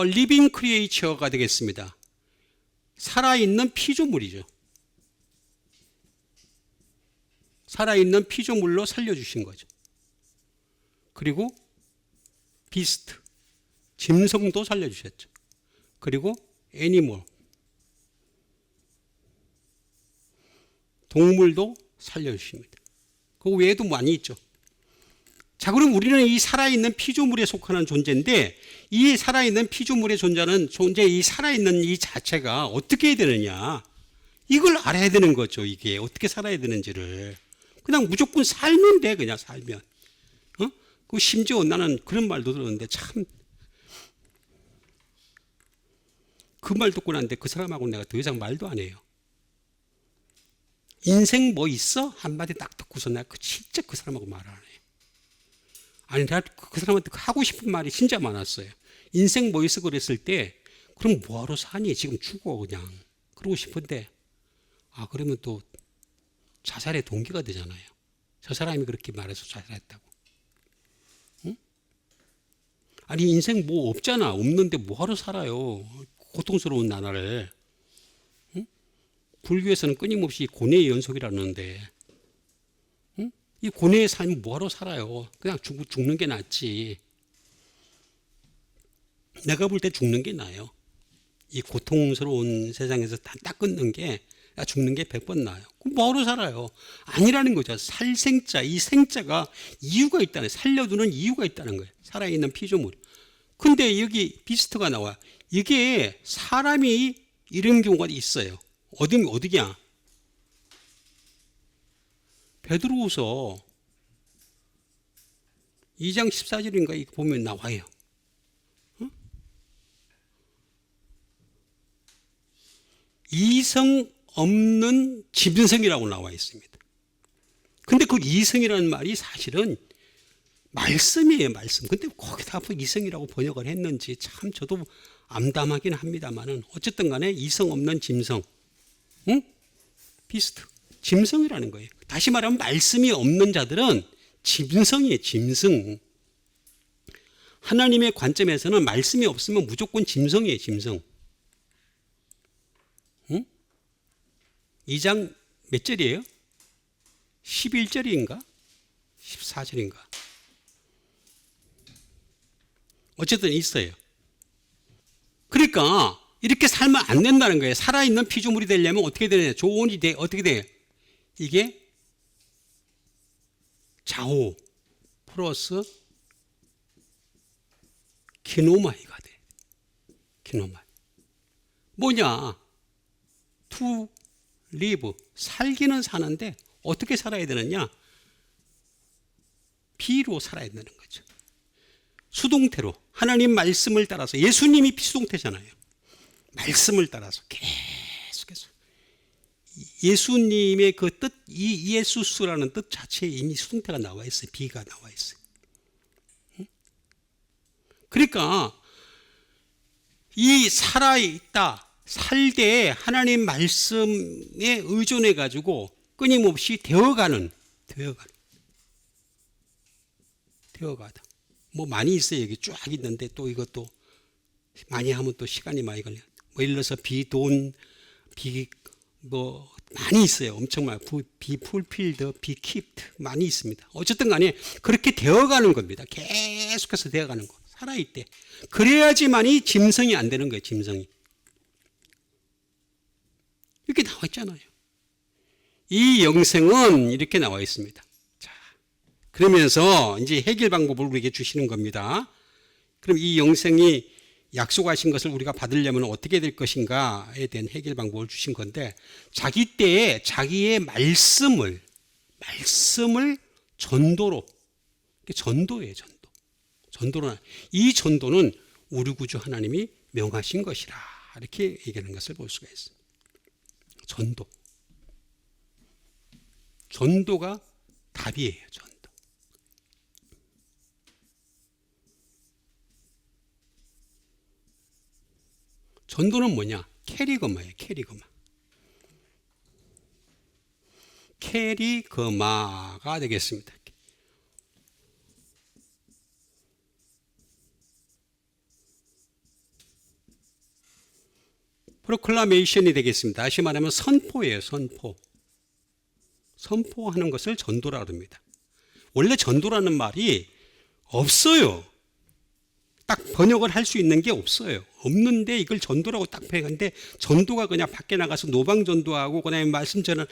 리빙 크리에이처가 되겠습니다. 살아있는 피조물이죠. 살아있는 피조물로 살려주신 거죠. 그리고 비스트, 짐승도 살려주셨죠. 그리고 애니멀, 동물도 살려주십니다. 그 외에도 많이 있죠. 자, 그럼 우리는 이 살아있는 피조물에 속하는 존재인데 이 살아있는 피조물의 이 살아있는 이 자체가 어떻게 해야 되느냐, 이걸 알아야 되는 거죠. 이게 어떻게 살아야 되는지를. 그냥 무조건 살면 돼. 그냥 살면. 그 심지어 나는 그런 말도 들었는데 참 그 말 듣고 난데 그 사람하고 내가 더 이상 말도 안 해요. 인생 뭐 있어? 한마디 딱 듣고서 내가 진짜 그 사람하고 말 안 해요. 아니, 내가 그 사람한테 하고 싶은 말이 진짜 많았어요. 인생 뭐 있어 그랬을 때, 그럼 뭐하러 사니? 지금 죽어 그냥. 그러고 싶은데, 그러면 또 자살의 동기가 되잖아요. 저 사람이 그렇게 말해서 자살했다고. 응? 아니, 인생 뭐 없잖아. 없는데 뭐하러 살아요? 고통스러운 나날을. 응? 불교에서는 끊임없이 고뇌의 연속이라는데, 응? 이 고뇌의 삶은 뭐하러 살아요? 그냥 죽는 게 낫지. 내가 볼 때 죽는 게 나아요. 이 고통스러운 세상에서 딱 끊는 게, 죽는 게 100번 나아요. 그럼 뭐하러 살아요? 아니라는 거죠. 살생자, 이 생자가 이유가 있다는, 살려두는 이유가 있다는 거예요. 살아있는 피조물. 근데 여기 비스트가 나와. 이게 사람이 이런 경우가 있어요. 어디냐? 베드로후서 2장 14절인가 이거 보면 나와요. 이성 없는 짐승이라고 나와 있습니다. 근데 그 이성이라는 말이 사실은 말씀이에요, 말씀. 근데 거기다 이성이라고 번역을 했는지 참 저도 암담하긴 합니다만은 어쨌든 간에 이성 없는 짐승. 응? 비스트. 짐승이라는 거예요. 다시 말하면 말씀이 없는 자들은 짐승이에요, 짐승. 하나님의 관점에서는 말씀이 없으면 무조건 짐승이에요, 짐승. 응? 2장 몇 절이에요? 11절인가? 14절인가? 어쨌든 있어요. 그러니까 이렇게 살면 안 된다는 거예요. 살아있는 피조물이 되려면 어떻게 되냐? 조언이 돼. 어떻게 돼요? 이게 자오 플러스 기노마이가 돼. 기노마이. 뭐냐? to live. 살기는 사는데 어떻게 살아야 되느냐? 비로 살아야 되는 거죠. 수동태로 하나님 말씀을 따라서 예수님이 수동태잖아요. 말씀을 따라서 계속해서 예수님의 그 뜻, 이예수스라는 뜻 자체에 이미 수동태가 나와 있어요. 비가 나와 있어요. 그러니까 이 살아있다, 살되 하나님 말씀에 의존해 가지고 끊임없이 되어가다. 뭐 많이 있어요. 여기 쫙 있는데 또 이것도 많이 하면 또 시간이 많이 걸려요. 뭐 예를 들어서 비돈, 뭐 많이 있어요. 엄청 많아요. 비풀필드, 비키프트 많이 있습니다. 어쨌든 간에 그렇게 되어가는 겁니다. 계속해서 되어가는 거. 살아있대. 그래야지만이 짐승이 안 되는 거예요. 짐승이. 이렇게 나와 있잖아요. 이 영생은 이렇게 나와 있습니다. 자, 그러면서 이제 해결 방법을 우리에게 주시는 겁니다. 그럼 이 영생이 약속하신 것을 우리가 받으려면 어떻게 될 것인가에 대한 해결 방법을 주신 건데, 자기 때에 자기의 말씀을 전도로, 전도예요, 전도. 전도는, 이 전도는 우리 구주 하나님이 명하신 것이라 이렇게 얘기하는 것을 볼 수가 있습니다. 전도. 전도가 답이에요, 전도. 전도는 뭐냐? 캐리거마예요, 캐리거마. 캐리거마가 되겠습니다. 프로클라메이션이 되겠습니다. 다시 말하면 선포예요, 선포. 선포하는 것을 전도라고 합니다. 원래 전도라는 말이 없어요. 딱 번역을 할 수 있는 게 없어요. 없는데 이걸 전도라고 딱 표현하는데, 전도가 그냥 밖에 나가서 노방 전도하고 그다음에 말씀 전한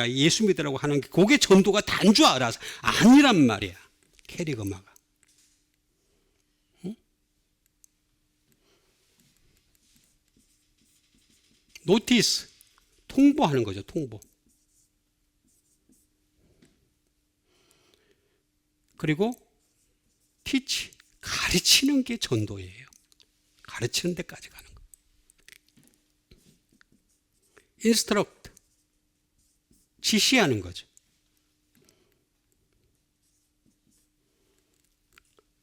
예수 믿으라고 하는 게 그게 전도가 단 줄 알아서 아니란 말이야. 캐리거마가. 응? 노티스, 통보하는 거죠, 통보. 그리고 티치, 가르치는 게 전도예요. 가르치는 데까지 가는 거. 인스트럭트, 지시하는 거죠.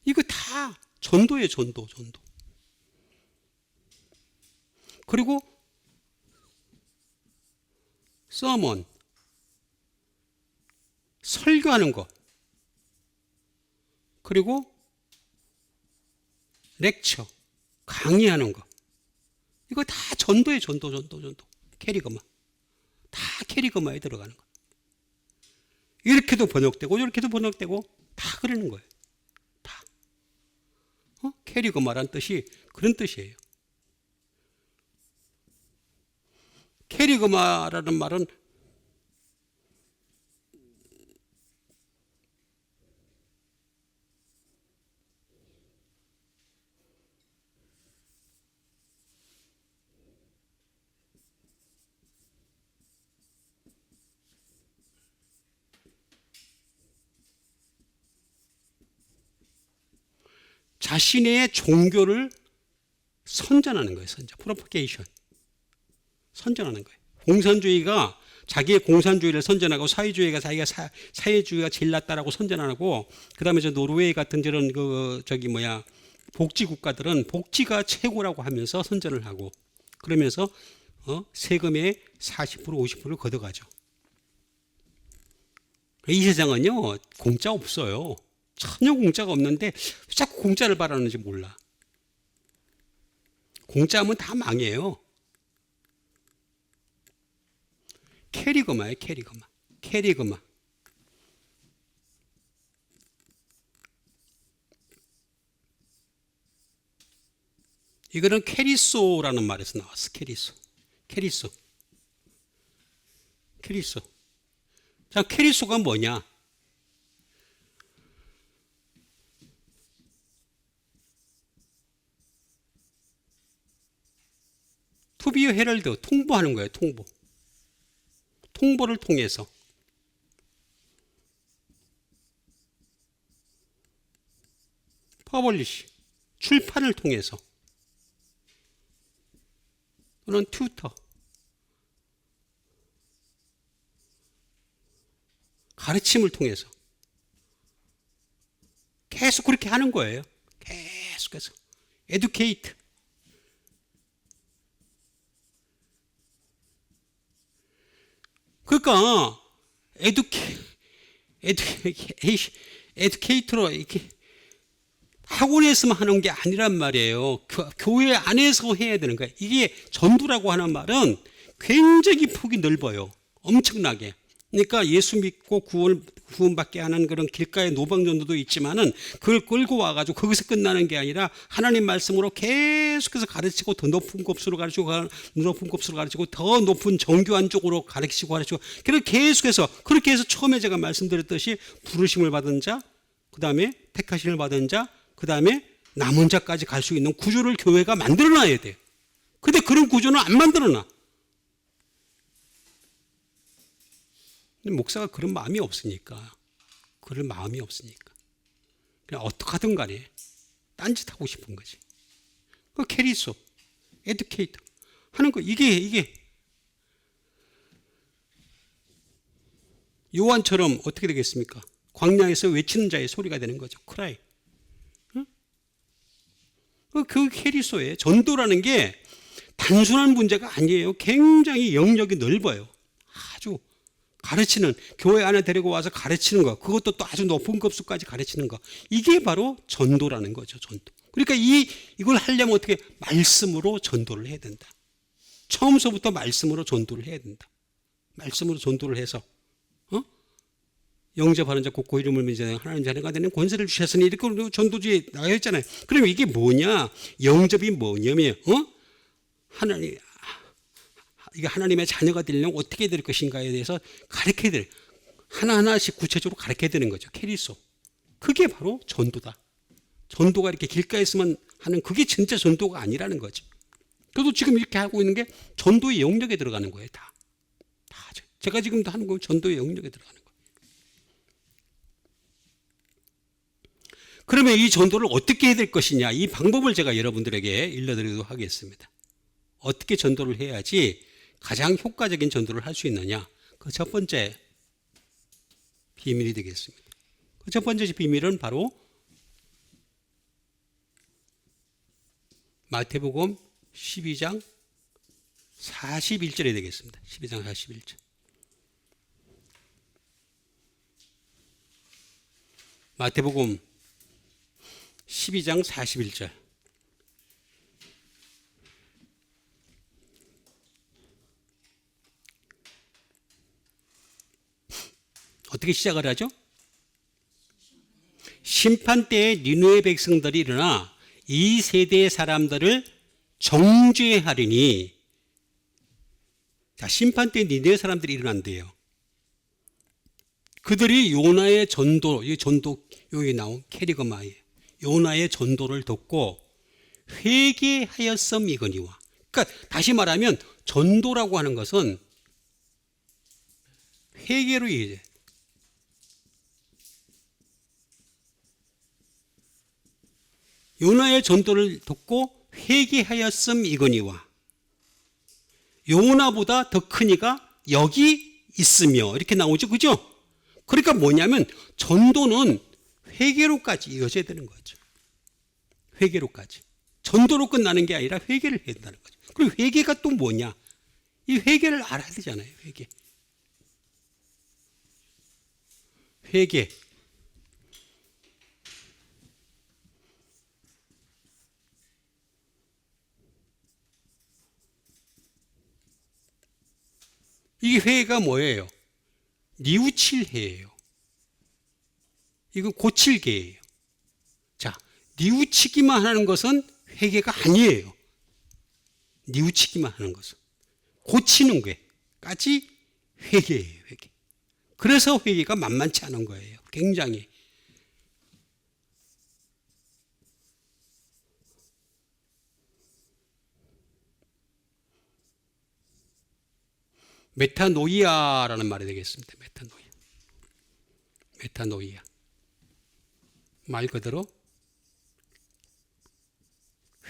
이거 다 전도예요, 전도. 그리고 서먼, 설교하는 거. 그리고 렉처, 강의하는 거. 이거 다 전도예요, 전도. 캐리거마. 다 캐리거마에 들어가는 거. 이렇게도 번역되고 이렇게도 번역되고 다 그러는 거예요. 다. 캐리거마란 뜻이 그런 뜻이에요. 캐리거마라는 말은 자신의 종교를 선전하는 거예요. 프로파게이션. 선전하는 거예요. 공산주의가 자기의 공산주의를 선전하고 사회주의가 자기가 사회주의가 제일 낫다라고 선전하고, 그다음에 저 노르웨이 같은 저런 복지 국가들은 복지가 최고라고 하면서 선전을 하고, 그러면서 세금의 40% 50%를 걷어가죠. 이 세상은요 공짜 없어요. 전혀 공짜가 없는데 왜 자꾸 공짜를 바라는지 몰라. 공짜하면 다 망해요. 캐리그마예요. 캐리그마. 이거는 캐리소라는 말에서 나왔어. 캐리소. 자, 캐리소가 뭐냐? 투비 헤럴드, 통보하는 거예요. 통보를 통해서. 퍼블리시, 출판을 통해서. 또는 튜터, 가르침을 통해서. 계속 그렇게 하는 거예요. 계속해서. 에듀케이트. 그러니까 에듀케이터로 이렇게 학원에서만 하는 게 아니란 말이에요. 교회 안에서 해야 되는 거예요. 이게 전도라고 하는 말은 굉장히 폭이 넓어요. 엄청나게. 그러니까 예수 믿고 구원받게 하는 그런 길가의 노방전도도 있지만은 그걸 끌고 와가지고 거기서 끝나는 게 아니라 하나님 말씀으로 계속해서 가르치고 더 높은 곱수로 가르치고 더 높은 정교한 쪽으로 가르치고 그래서 계속해서 그렇게 해서 처음에 제가 말씀드렸듯이 부르심을 받은 자, 그 다음에 택하심을 받은 자, 그 다음에 남은 자까지 갈 수 있는 구조를 교회가 만들어놔야 돼요. 근데 그런 구조는 안 만들어놔. 목사가 그런 마음이 없으니까. 그냥 어떻게 하든 간에 딴짓하고 싶은 거지. 그 캐리소, 에듀케이터 하는 거, 이게 요한처럼 어떻게 되겠습니까? 광야에서 외치는 자의 소리가 되는 거죠. 크라이. 응? 그 캐리소에 전도라는 게 단순한 문제가 아니에요. 굉장히 영역이 넓어요. 아주 가르치는, 교회 안에 데리고 와서 가르치는 거, 그것도 또 아주 높은 급수까지 가르치는 거, 이게 바로 전도라는 거죠. 전도. 그러니까 이걸 하려면 어떻게? 말씀으로 전도를 해야 된다. 처음서부터 말씀으로 전도를 해야 된다. 말씀으로 전도를 해서 영접하는 자 곧고 이름을 믿는 하나님 자녀가 되는 권세를 주셨으니, 이렇게 전도주의 나가 있잖아요. 그럼 이게 뭐냐? 영접이 뭐냐면 이게 하나님의 자녀가 되려면 어떻게 될 것인가에 대해서 가르쳐야 돼요. 하나하나씩 구체적으로 가르쳐야 되는 거죠. 캐리소. 그게 바로 전도다. 전도가 이렇게 길가에서만 하는 그게 진짜 전도가 아니라는 거죠. 저도 지금 이렇게 하고 있는 게 전도의 영역에 들어가는 거예요. 다. 제가 지금도 하는 건 전도의 영역에 들어가는 거예요. 그러면 이 전도를 어떻게 해야 될 것이냐, 이 방법을 제가 여러분들에게 일러드리도록 하겠습니다. 어떻게 전도를 해야지 가장 효과적인 전도를 할 수 있느냐, 그 첫 번째 비밀이 되겠습니다. 그 첫 번째 비밀은 바로 마태복음 12장 41절이 되겠습니다. 12장 41절. 마태복음 12장 41절. 어떻게 시작을 하죠? 심판 때에 니느웨 백성들이 일어나 이 세대의 사람들을 정죄하리니. 자, 심판 때에 니느웨 사람들이 일어난대요. 그들이 요나의 전도, 이 전도 여기 나온 캐리그마에 요나의 전도를 듣고 회개하였음이거니와. 그러니까 다시 말하면 전도라고 하는 것은 회개로 이해돼. 요나의 전도를 듣고 회개하였음 이거니와 요나보다 더 큰 이가 여기 있으며 이렇게 나오죠. 그죠? 그러니까 뭐냐면 전도는 회개로까지 이어져야 되는 거죠. 회개로까지. 전도로 끝나는 게 아니라 회개를 해야 된다는 거죠. 그리고 회개가 또 뭐냐? 이 회개를 알아야 되잖아요. 회개. 회개. 이 회개가 뭐예요? 뉘우칠 회예요. 이건 고칠 개예요. 자, 뉘우치기만 하는 것은 회개가 아니에요. 뉘우치기만 하는 것은. 고치는 게까지 회개예요. 회개. 그래서 회개가 만만치 않은 거예요. 굉장히. 메타노이아라는 말이 되겠습니다. 메타노이아. 메타노이아. 말 그대로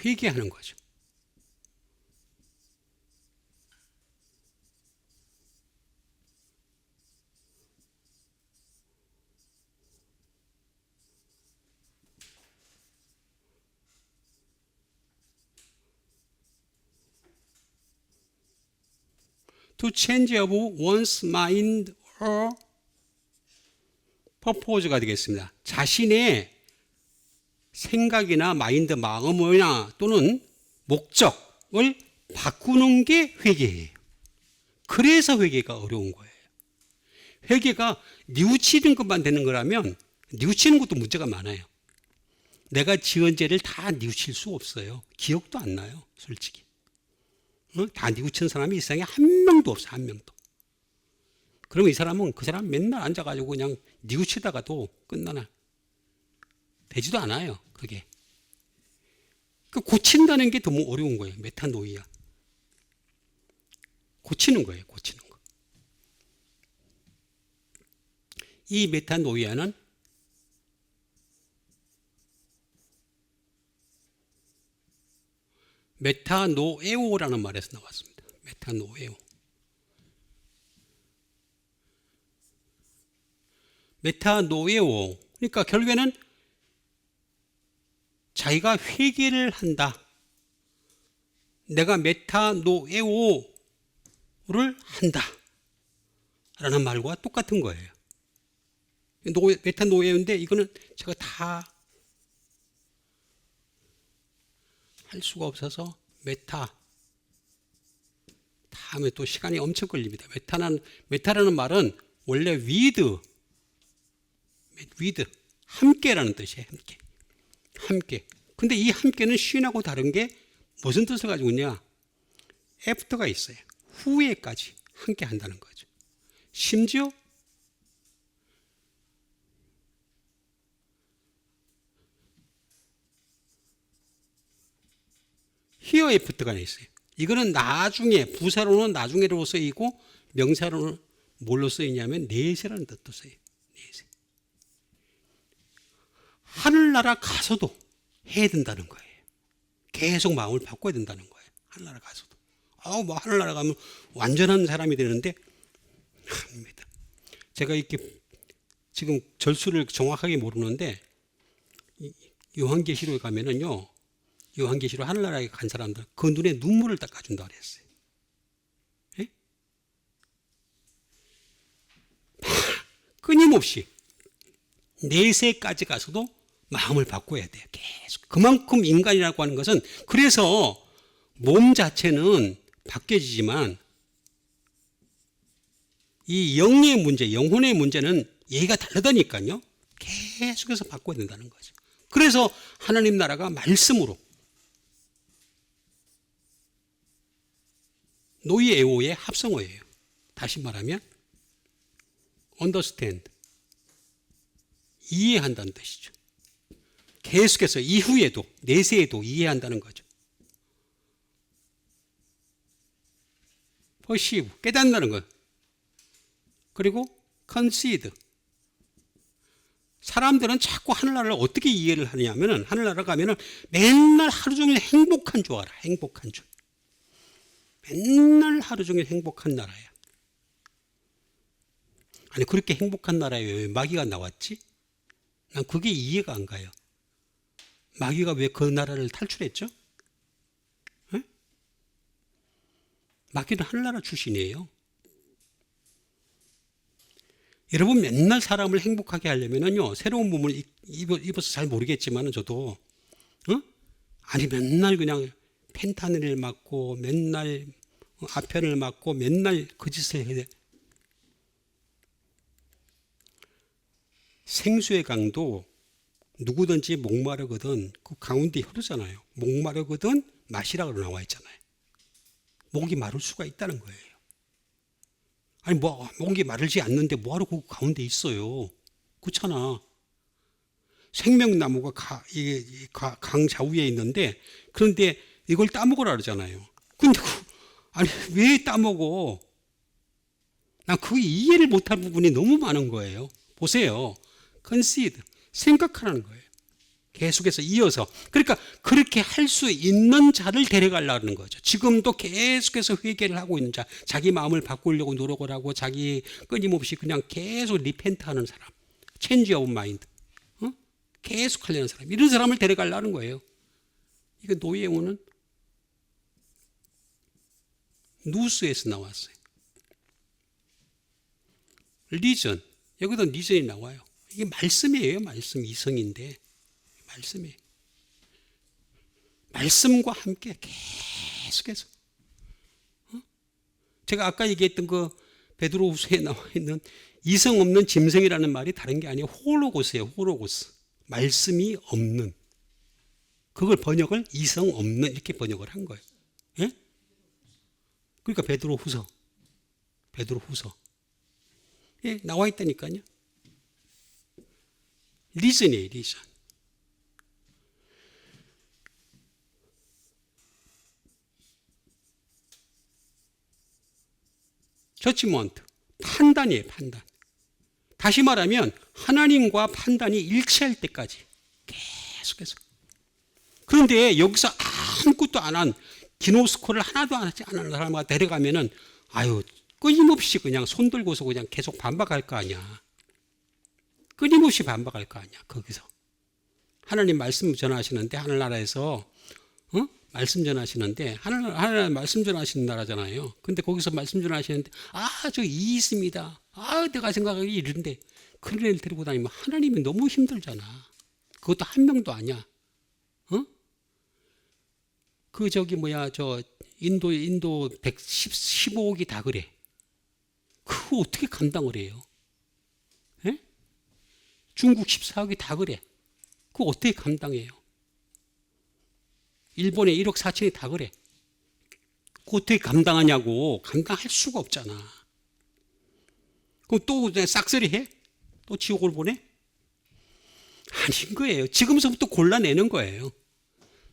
회개하는 거죠. To change of one's mind or purpose가 되겠습니다. 자신의 생각이나 마인드, 마음이나 또는 목적을 바꾸는 게 회개예요. 그래서 회개가 어려운 거예요. 회개가 뉘우치는 것만 되는 거라면 뉘우치는 것도 문제가 많아요. 내가 지은 죄를 다 뉘우칠 수 없어요. 기억도 안 나요. 솔직히. 다 뉘우치는 사람이 이 세상에 한 명도 없어요. 한 명도. 그러면 이 사람은 그 사람 맨날 앉아가지고 그냥 뉘우치다가도 끝나나. 되지도 않아요. 그게. 그 고친다는 게 너무 어려운 거예요. 메타노이아. 고치는 거예요. 고치는 거. 이 메타노이아는 메타노에오라는 말에서 나왔습니다. 메타노에오. 메타노에오. 그러니까 결국에는 자기가 회개를 한다. 내가 메타노에오를 한다. 라는 말과 똑같은 거예요. 메타노에오인데 이거는 제가 다 할 수가 없어서 다음에 또 시간이 엄청 걸립니다. 메타라는 말은 원래 with 함께라는 뜻이에요. 함께. 근데 이 함께는 쉰하고 다른 게 무슨 뜻을 가지고 있냐? after가 있어요. 후에까지 함께 한다는 거죠. 심지어 here after가 있어요. 이거는 나중에, 부사로는 나중에로 쓰이고 명사로는 뭘로 쓰이냐면 내세라는 뜻도 써요. 내세. 하늘나라 가서도 해야 된다는 거예요. 계속 마음을 바꿔야 된다는 거예요. 하늘나라 가서도. 뭐 하늘나라 가면 완전한 사람이 되는데 합니다. 제가 이렇게 지금 절수를 정확하게 모르는데 요한계시록에 가면은요. 요한계시록 하늘나라에 간 사람들 그 눈에 눈물을 닦아준다 그랬어요. 예? 끊임없이 내세까지 가서도 마음을 바꿔야 돼요. 계속. 그만큼 인간이라고 하는 것은 그래서 몸 자체는 바뀌어지지만 이 영의 문제, 영혼의 문제는 얘가 다르다니까요. 계속해서 바꿔야 된다는 거죠. 그래서 하나님 나라가 말씀으로 노이에오의 합성어예요. 다시 말하면 understand 이해한다는 뜻이죠. 계속해서 이후에도 내세에도 이해한다는 거죠. perceive 깨닫는다는 거예요. 그리고 concede 사람들은 자꾸 하늘나라를 어떻게 이해를 하냐면은 하늘나라 가면은 맨날 하루 종일 행복한 줄 알아. 행복한 줄. 맨날 하루 종일 행복한 나라야. 아니 그렇게 행복한 나라에 왜 마귀가 나왔지? 난 그게 이해가 안 가요. 마귀가 왜 그 나라를 탈출했죠? 에? 마귀는 하늘나라 출신이에요. 여러분 맨날 사람을 행복하게 하려면요 새로운 몸을 입어서 잘 모르겠지만 저도 아니 맨날 그냥 펜타닐을 맞고 맨날 아편을 맞고 맨날 그 짓을 해야 돼. 생수의 강도 누구든지 목마르거든 그 가운데 흐르잖아요. 목마르거든 마시라고 나와 있잖아요. 목이 마를 수가 있다는 거예요. 아니 뭐 목이 마르지 않는데 뭐하러 그 가운데 있어요. 그렇잖아. 생명나무가 강 좌우에 있는데 그런데 이걸 따먹으라 그러잖아요. 근데 아니 왜 따먹어? 난 그 이해를 못할 부분이 너무 많은 거예요. 보세요. 컨시드 생각하라는 거예요. 계속해서 이어서 그러니까 그렇게 할 수 있는 자를 데려가려는 거죠. 지금도 계속해서 회개를 하고 있는 자, 자기 마음을 바꾸려고 노력을 하고 자기 끊임없이 그냥 계속 리펜트하는 사람, 체인지 오브 마인드, 계속 하려는 사람, 이런 사람을 데려가려는 거예요. 이거 노예우는 누스에서 나왔어요. 리전, 여기도 리전이 나와요. 이게 말씀이에요. 말씀 이성인데 말씀이에요. 말씀과 함께 계속해서 제가 아까 얘기했던 그 베드로후서에 나와 있는 이성 없는 짐승이라는 말이 다른 게 아니에요. 홀로고스예요. 홀로고스. 말씀이 없는. 그걸 번역을 이성 없는 이렇게 번역을 한 거예요. 예? 그러니까 베드로후서. 예, 나와 있다니까요. 리전이에요. 리전. 저지먼트. 판단이에요. 판단. 다시 말하면 하나님과 판단이 일치할 때까지 계속해서. 그런데 여기서 아무것도 안 한 기노스코를 하나도 안 하지 않은 사람을 데려가면은 아유 끊임없이 그냥 손 들고서 그냥 계속 반박할 거 아니야. 끊임없이 반박할 거 아니야. 거기서 하나님 말씀 전하시는데 하늘나라에서 말씀 전하시는데 하나님 말씀 전하시는 나라잖아요. 근데 거기서 말씀 전하시는데 저 이 있습니다. 내가 생각하기 이런데 그런 애를 데리고 다니면 하나님이 너무 힘들잖아. 그것도 한 명도 아니야. 그 인도 115억이 다 그래. 그거 어떻게 감당을 해요? 에? 중국 14억이 다 그래. 그거 어떻게 감당해요? 일본의 1억 4천이 다 그래. 그거 어떻게 감당하냐고. 감당할 수가 없잖아. 그럼 또 싹쓸이 해? 또 지옥을 보내? 아닌 거예요. 지금서부터 골라내는 거예요.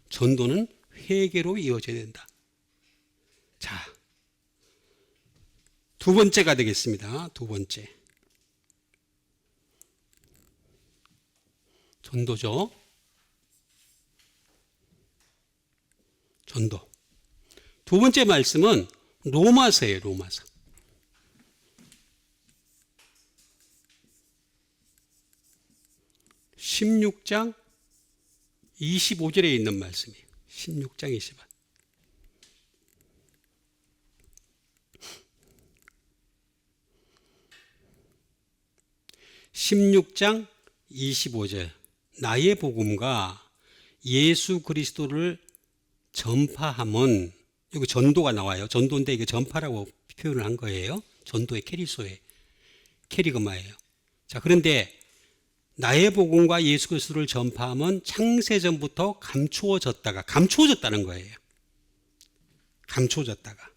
전도는 회개로 이어져야 된다. 자, 두 번째가 되겠습니다. 두 번째. 전도죠. 전도. 두 번째 말씀은 로마서예요. 로마서. (16장) 25절에 있는 말씀이에요. 16장 25절. (16장 25절) 나의 복음과 예수 그리스도를 전파함은, 여기 전도가 나와요. 전도인데 이게 전파라고 표현을 한 거예요. 전도의 캐리소에 캐리그마예요. 자, 그런데 나의 복음과 예수 그리스도를 전파함은 창세전부터 감추어졌다는 거예요. 감추어졌다가.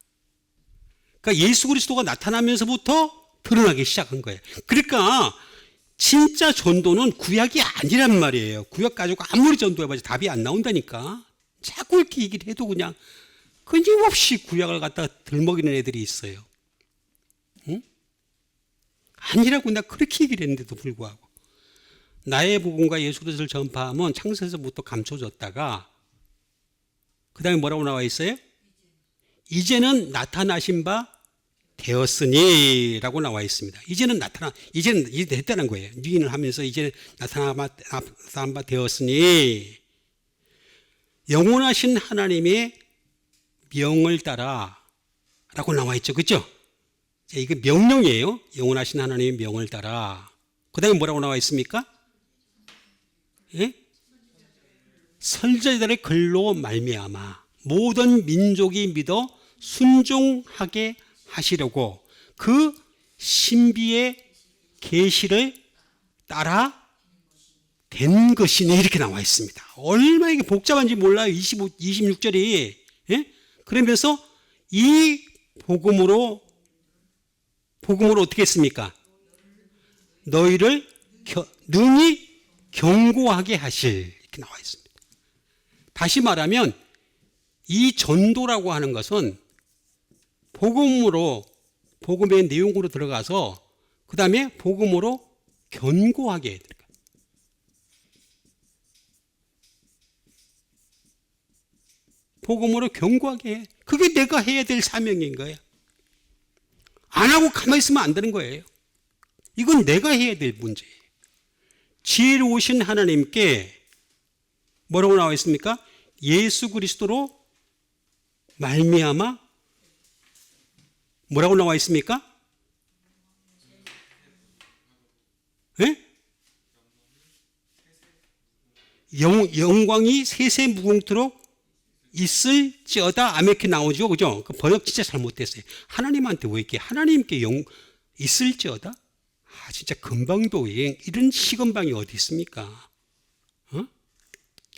그러니까 예수 그리스도가 나타나면서부터 드러나기 시작한 거예요. 그러니까 진짜 전도는 구약이 아니란 말이에요. 구약 가지고 아무리 전도해봐도 답이 안 나온다니까. 자꾸 이렇게 얘기를 해도 그냥 끊임없이 구약을 갖다가 들먹이는 애들이 있어요. 응? 아니라고 내가 그렇게 얘기를 했는데도 불구하고. 나의 복음과 예수 그리스도를 전파하면 창세에서부터 감춰졌다가 그 다음에 뭐라고 나와 있어요? 이제는 나타나신 바 되었으니 라고 나와 있습니다. 이제는 이제 됐다는 거예요. 유인을 하면서 이제 나타난 바 되었으니 영원하신 하나님의 명을 따라 라고 나와 있죠. 그렇죠? 이게 명령이에요. 영원하신 하나님의 명을 따라. 그 다음에 뭐라고 나와 있습니까? 예? 선지자들의 글로 말미암아 모든 민족이 믿어 순종하게 하시려고 그 신비의 계시를 따라 된 것이니 이렇게 나와 있습니다. 얼마나 이게 복잡한지 몰라요. 26절이. 예? 그러면서 이 복음으로 어떻게 했습니까? 너희를 능히 경고하게 하실 이렇게 나와 있습니다. 다시 말하면 이 전도라고 하는 것은 복음의 내용으로 들어가서 그 다음에 복음으로 견고하게 해야 됩니다. 복음으로 견고하게 해. 그게 내가 해야 될 사명인 거예요. 안 하고 가만히 있으면 안 되는 거예요. 이건 내가 해야 될 문제예요. 지혜로우신 하나님께 뭐라고 나와 있습니까? 예수 그리스도로 말미암아 뭐라고 나와 있습니까? 네? 영광이 세세 무궁토록 있을지어다. 아메케 나오죠. 그죠? 그 번역 진짜 잘못됐어요. 하나님한테 왜 이렇게 하나님께 있을지어다? 진짜 금방도 이런 시건방이 어디 있습니까?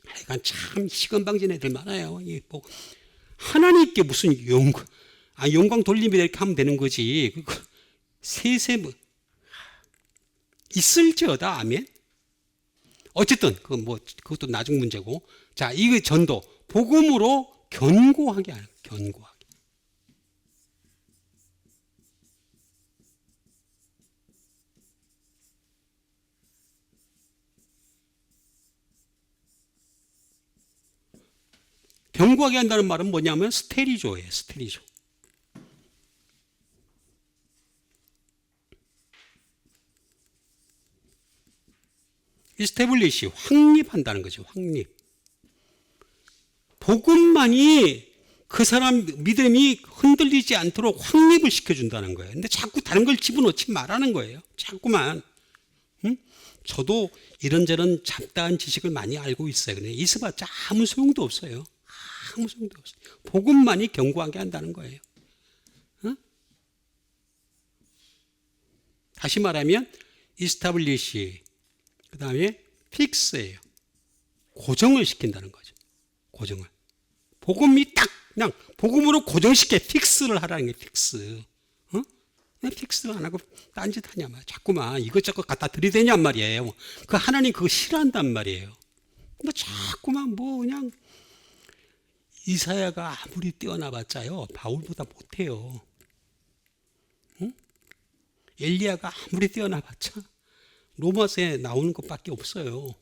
하여간 참 시건방진 애들 많아요. 뭐 하나님께 무슨 영광 돌림이 이렇게 하면 되는 거지. 세세 있을지어다. 아멘. 어쨌든 그것도 나중 문제고. 자, 이거 전도 복음으로 견고하게 하는 견고하게. 견고하게 한다는 말은 뭐냐면 스테리조예요. 스테리조. 이스테블리시 확립한다는 거죠. 확립. 복음만이 그 사람 믿음이 흔들리지 않도록 확립을 시켜준다는 거예요. 근데 자꾸 다른 걸 집어넣지 말라는 거예요. 자꾸만. 저도 이런저런 잡다한 지식을 많이 알고 있어요. 근데 있어봤자 아무 소용도 없어요. 아무 소용도 없어요. 복음만이 견고하게 한다는 거예요. 다시 말하면 이스타블리시 그 다음에 픽스예요. 고정을 시킨다는 거죠. 고정을. 복음이 딱 그냥 복음으로 고정시켜 픽스를 하라는 게 픽스. 왜 픽스를 안 하고 딴짓 하냐 말이야. 자꾸만 이것저것 갖다 들이대냔 말이에요. 그 하나님 그거 싫어한단 말이에요. 근데 자꾸만 그냥 이사야가 아무리 뛰어나봤자요 바울보다 못해요. 엘리야가 아무리 뛰어나봤자 로마서에 나오는 것밖에 없어요.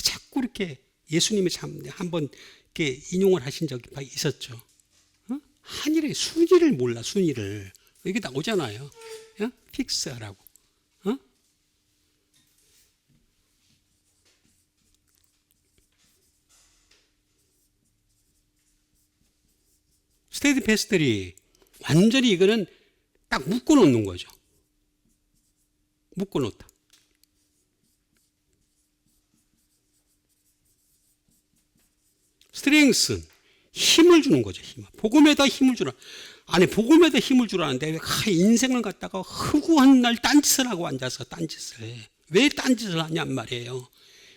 자꾸 이렇게 예수님이 참 한번 이렇게 인용을 하신 적이 있었죠. 한일의 순위를 몰라. 순위를 여기 나오잖아요. 픽스하라고. 스테디 패스들이 완전히 이거는 딱 묶어놓는 거죠. 묶어놓다. 스트렝스는 힘을 주는 거죠. 복음에다 힘을 주라. 아니 복음에다 힘을 주라는데 왜 인생을 갖다가 허구한 날 딴짓을 하고 앉아서 딴짓을 해. 왜 딴짓을 하냔 말이에요.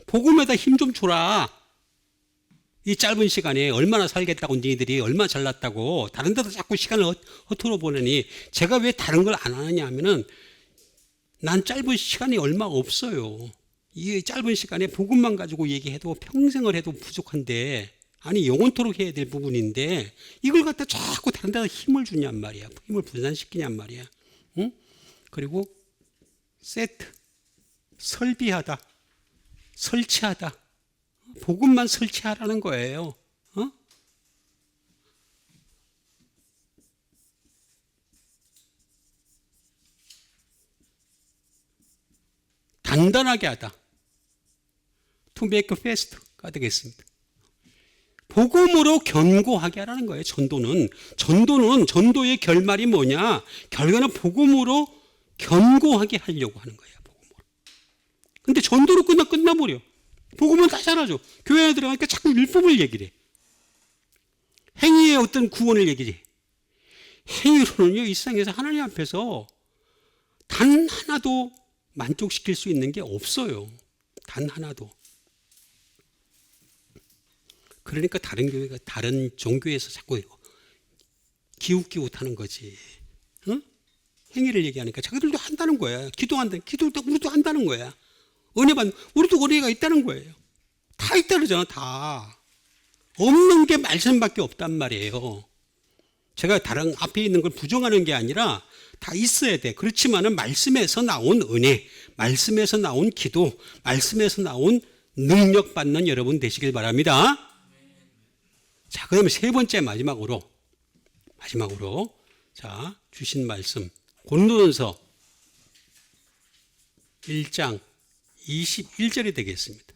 복음에다 힘 좀 주라. 이 짧은 시간에 얼마나 살겠다고 너희들이 얼마나 잘났다고 다른 데도 자꾸 시간을 허투루 보내니 제가 왜 다른 걸 안 하느냐 하면은 난 짧은 시간이 얼마 없어요. 이 짧은 시간에 복음만 가지고 얘기해도 평생을 해도 부족한데 아니 영원토록 해야 될 부분인데 이걸 갖다 자꾸 다른 데다 힘을 주냔 말이야. 힘을 분산시키냔 말이야. 응? 그리고 세트 설비하다, 설치하다. 복음만 설치하라는 거예요. 단단하게 하다. To make fast가 되겠습니다. 복음으로 견고하게 하라는 거예요. 전도의 결말이 뭐냐? 결과는 복음으로 견고하게 하려고 하는 거예요. 복음으로. 근데 전도로 끝나버려. 복음은 다 잘하죠. 교회에 들어가니까 자꾸 율법을 얘기를 해. 행위의 어떤 구원을 얘기를 해. 행위로는요, 이 세상에서 하나님 앞에서 단 하나도 만족시킬 수 있는 게 없어요. 단 하나도. 그러니까 다른 종교에서 자꾸 기웃기웃하는 거지. 응? 행위를 얘기하니까 자기들도 한다는 거야. 기도도 우리도 한다는 거야. 우리도 은혜가 있다는 거예요. 다 있다 그러잖아, 다. 없는 게 말씀밖에 없단 말이에요. 제가 다른 앞에 있는 걸 부정하는 게 아니라 다 있어야 돼. 그렇지만은 말씀에서 나온 은혜, 말씀에서 나온 기도, 말씀에서 나온 능력 받는 여러분 되시길 바랍니다. 자, 그 다음에 세 번째 마지막으로 자, 주신 말씀 고린도전서 1장 21절이 되겠습니다.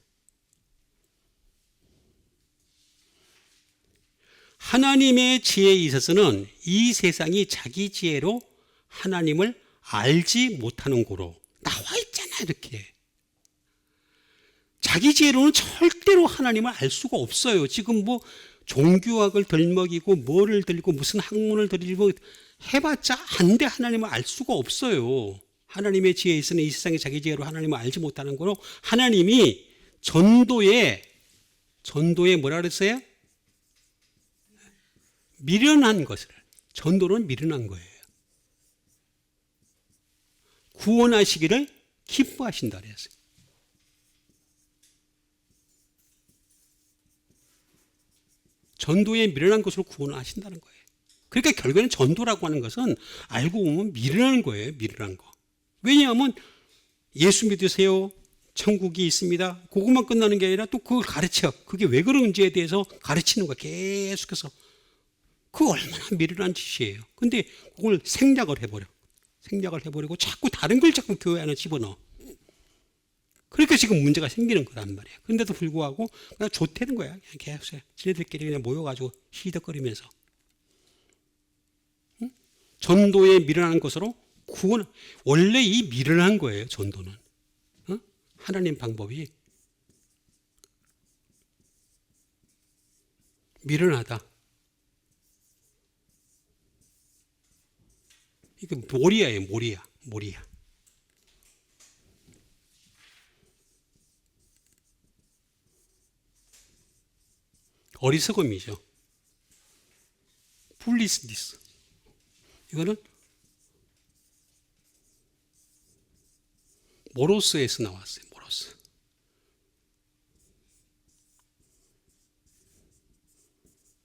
하나님의 지혜에 있어서는 이 세상이 자기 지혜로 하나님을 알지 못하는 고로 나와 있잖아. 이렇게 자기 지혜로는 절대로 하나님을 알 수가 없어요. 지금 뭐 종교학을 덜먹이고 뭐를 들고 무슨 학문을 들이고 해봤자 안 돼. 하나님을 알 수가 없어요. 하나님의 지혜에 있어는 이 세상에 자기 지혜로 하나님을 알지 못하는 거로 하나님이 전도에 뭐라 그랬어요? 미련한 것을, 전도는 미련한 거예요. 구원하시기를 기뻐하신다 그랬어요. 전도에 미련한 것으로 구원하신다는 거예요. 그러니까 결국에는 전도라고 하는 것은 알고 보면 미련한 거예요. 미련한 거. 왜냐하면 예수 믿으세요. 천국이 있습니다. 그것만 끝나는 게 아니라 또 그걸 가르쳐. 그게 왜 그런지에 대해서 가르치는 거야. 계속해서. 그거 얼마나 미련한 짓이에요. 근데 그걸 생략을 해버리고 자꾸 다른 걸 자꾸 교회 안에 집어넣어. 그러니까 지금 문제가 생기는 거란 말이에요. 그런데도 불구하고 그냥 좋다는 거야. 그냥 계속 지네들끼리 그냥 모여가지고 시덕거리면서. 응? 전도에 미련한 것으로 구원. 원래 이 미련한 거예요. 전도는. 응? 하나님 방법이 미련하다. 이게 모리아예요. 모리아. 어리석음이죠. 풀리스니스. 이거는 모로스에서 나왔어요. 모로스.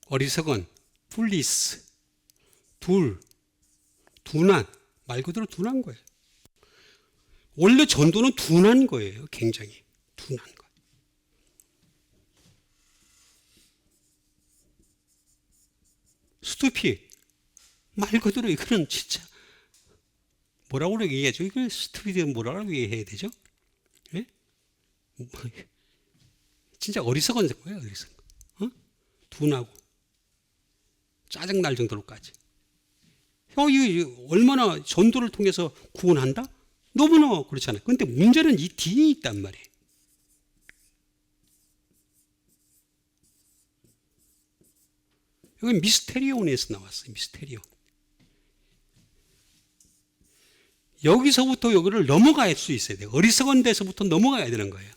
어리석은, 풀리스, 둔한, 말 그대로 둔한 거예요. 원래 전도는 둔한 거예요. 굉장히 둔한 거예요. 스투피, 말 그대로 이거는 진짜 뭐라고 얘기하죠? 이걸 스투피드 뭐라고 얘기해야 되죠? 예? 진짜 어리석은 거예요. 어리석은. 어? 둔하고 짜증날 정도로까지. 이 얼마나 전도를 통해서 구원한다? 너무나 그렇잖아요. 근데 문제는 이 뒤에 있단 말이에요. 여기 미스테리온에서 나왔어요. 미스테리온. 여기서부터 여기를 넘어갈 수 있어야 돼요. 어리석은 데서부터 넘어가야 되는 거예요.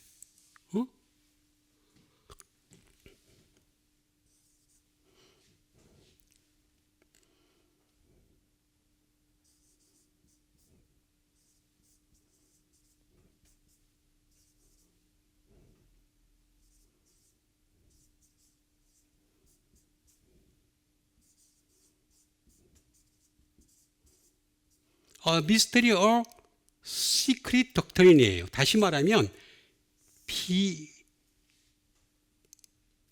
미스테리 or 시크릿 덕트린이에요. 다시 말하면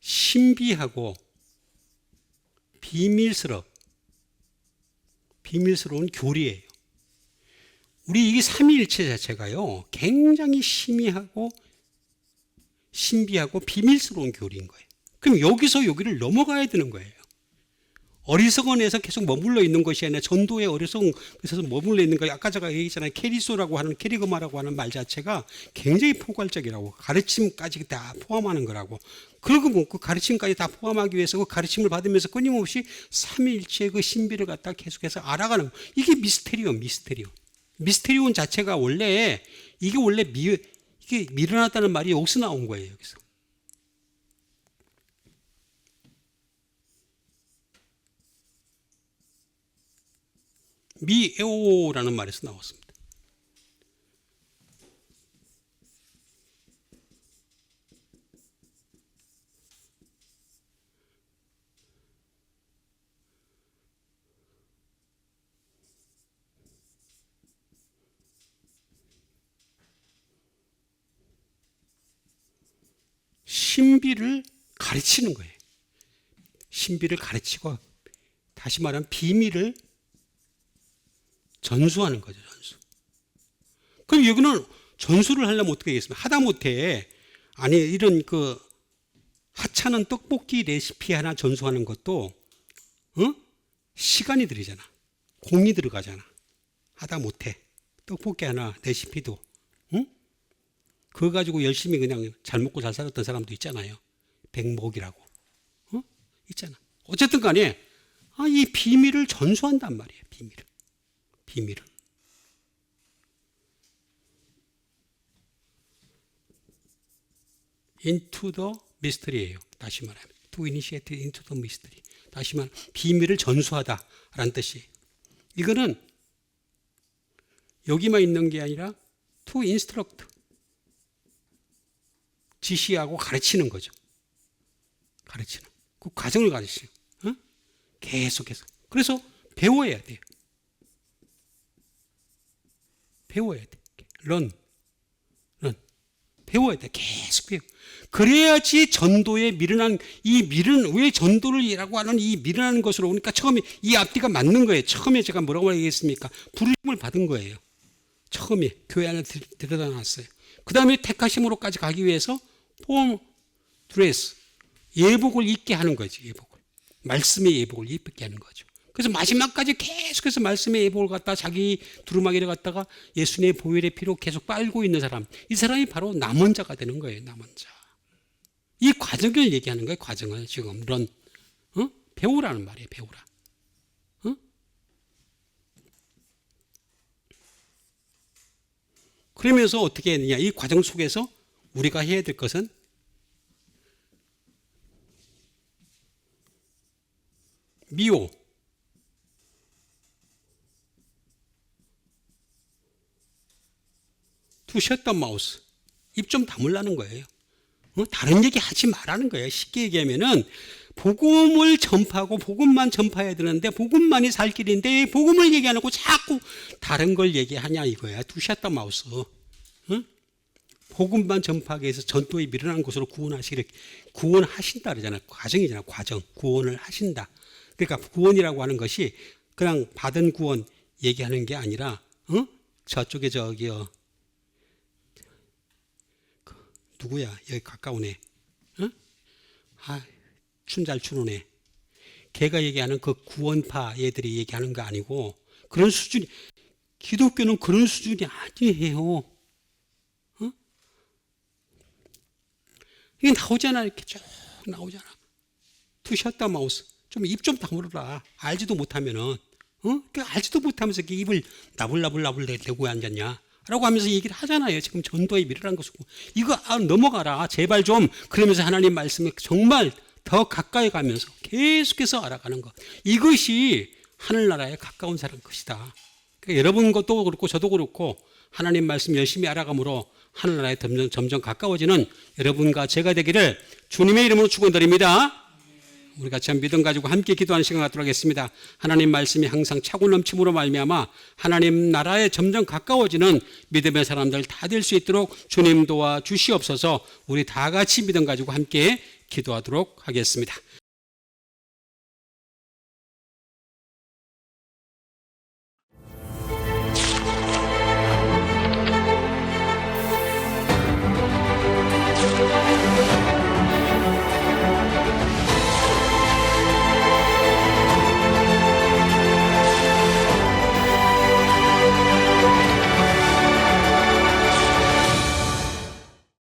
신비하고 비밀스러운 교리예요. 우리 이 삼위일체 자체가요, 굉장히 심의하고 신비하고 비밀스러운 교리인 거예요. 그럼 여기서 여기를 넘어가야 되는 거예요. 어리석은에서 계속 머물러 있는 것이 아니라 전도의 어리석은에서 머물러 있는 거예요. 아까 제가 얘기했잖아요. 캐리소라고 하는, 캐리그마라고 하는 말 자체가 굉장히 포괄적이라고, 가르침까지 다 포함하는 거라고. 그리고 그 가르침까지 다 포함하기 위해서 그 가르침을 받으면서 끊임없이 삼위일체의 그 신비를 갖다 계속해서 알아가는 거예요. 이게 미스테리온 자체가 원래, 이게 원래 이게 미련하다는 말이 여기서 나온 거예요. 여기서. 미에오라는 말에서 나왔습니다. 신비를 가르치는 거예요. 신비를 가르치고, 다시 말하면 비밀을 전수하는 거죠. 전수. 그럼 여기는 전수를 하려면 어떻게 하겠습니까? 하다못해 아니 이런 그 하찮은 떡볶이 레시피 하나 전수하는 것도 시간이 들이잖아. 공이 들어가잖아. 하다못해 떡볶이 하나 레시피도 그거 가지고 열심히 그냥 잘 먹고 잘 살았던 사람도 있잖아요. 백목이라고 있잖아. 어쨌든 간에 이 비밀을 전수한단 말이에요. 비밀을. into the mystery예요. 다시 말하면 to initiate into the mystery. 다시 말하면 비밀을 전수하다라는 뜻이에요. 이거는 여기만 있는 게 아니라 to instruct, 지시하고 가르치는 거죠. 가르치는 그 과정을 가르치는. 계속해서. 그래서 배워야 돼요. 배워야 돼. 런. 배워야 돼. 계속 배워. 그래야지 전도에 왜 전도를이라고 하는 이 미련한 것으로 오니까 처음에 이 앞뒤가 맞는 거예요. 처음에 제가 뭐라고 얘기했습니까? 부르심을 받은 거예요. 처음에 교회 안에 데려다 놨어요. 그 다음에 택하심으로까지 가기 위해서 드레스, 예복을 입게 하는 거지. 예복을. 말씀의 예복을 입게 하는 거죠. 그래서 마지막까지 계속해서 말씀의 예복을 갖다 자기 두루마기를 갖다가 예수님의 보혈의 피로 계속 빨고 있는 사람, 이 사람이 바로 남은 자가 되는 거예요. 남은 자. 이 과정을 얘기하는 거예요. 과정을 지금 배우라는 말이에요. 배우라. 그러면서 어떻게 했느냐? 이 과정 속에서 우리가 해야 될 것은 미오, to shut the mouth. 입 좀 다물라는 거예요. 다른 얘기 하지 말라는 거예요. 쉽게 얘기하면은 복음을 전파하고 복음만 전파해야 되는데 복음만이 살 길인데 복음을 얘기 안 하고 자꾸 다른 걸 얘기하냐 이거야. to shut the mouth. 복음만 전파하기 위해서 전도에 미련한 것으로 구원하신다 그러잖아요. 과정이잖아요. 과정. 구원을 하신다. 그러니까 구원이라고 하는 것이 그냥 받은 구원 얘기하는 게 아니라 저쪽에 저기요. 누구야? 여기 가까우네. 춤 잘 추는 애. 걔가 얘기하는 그 구원파 얘들이 얘기하는 거 아니고 그런 수준이, 기독교는 그런 수준이 아니에요. 이게 나오잖아. 이렇게 쭉 나오잖아. 투셨다 마우스. 좀 입 좀 다물어라. 알지도 못하면은. 알지도 못하면서 이렇게 입을 나불나불 대고 앉았냐. 라고 하면서 얘기를 하잖아요. 지금 전도에 미련한 것이고. 이거 넘어가라. 제발 좀. 그러면서 하나님 말씀에 정말 더 가까이 가면서 계속해서 알아가는 것. 이것이 하늘나라에 가까운 사람 것이다. 그러니까 여러분 것도 그렇고 저도 그렇고 하나님 말씀 열심히 알아감으로 하늘나라에 점점 가까워지는 여러분과 제가 되기를 주님의 이름으로 축원드립니다. 우리 같이 한 믿음 가지고 함께 기도하는 시간 갖도록 하겠습니다. 하나님 말씀이 항상 차고 넘침으로 말미암아 하나님 나라에 점점 가까워지는 믿음의 사람들 다 될 수 있도록 주님 도와 주시옵소서. 우리 다 같이 믿음 가지고 함께 기도하도록 하겠습니다.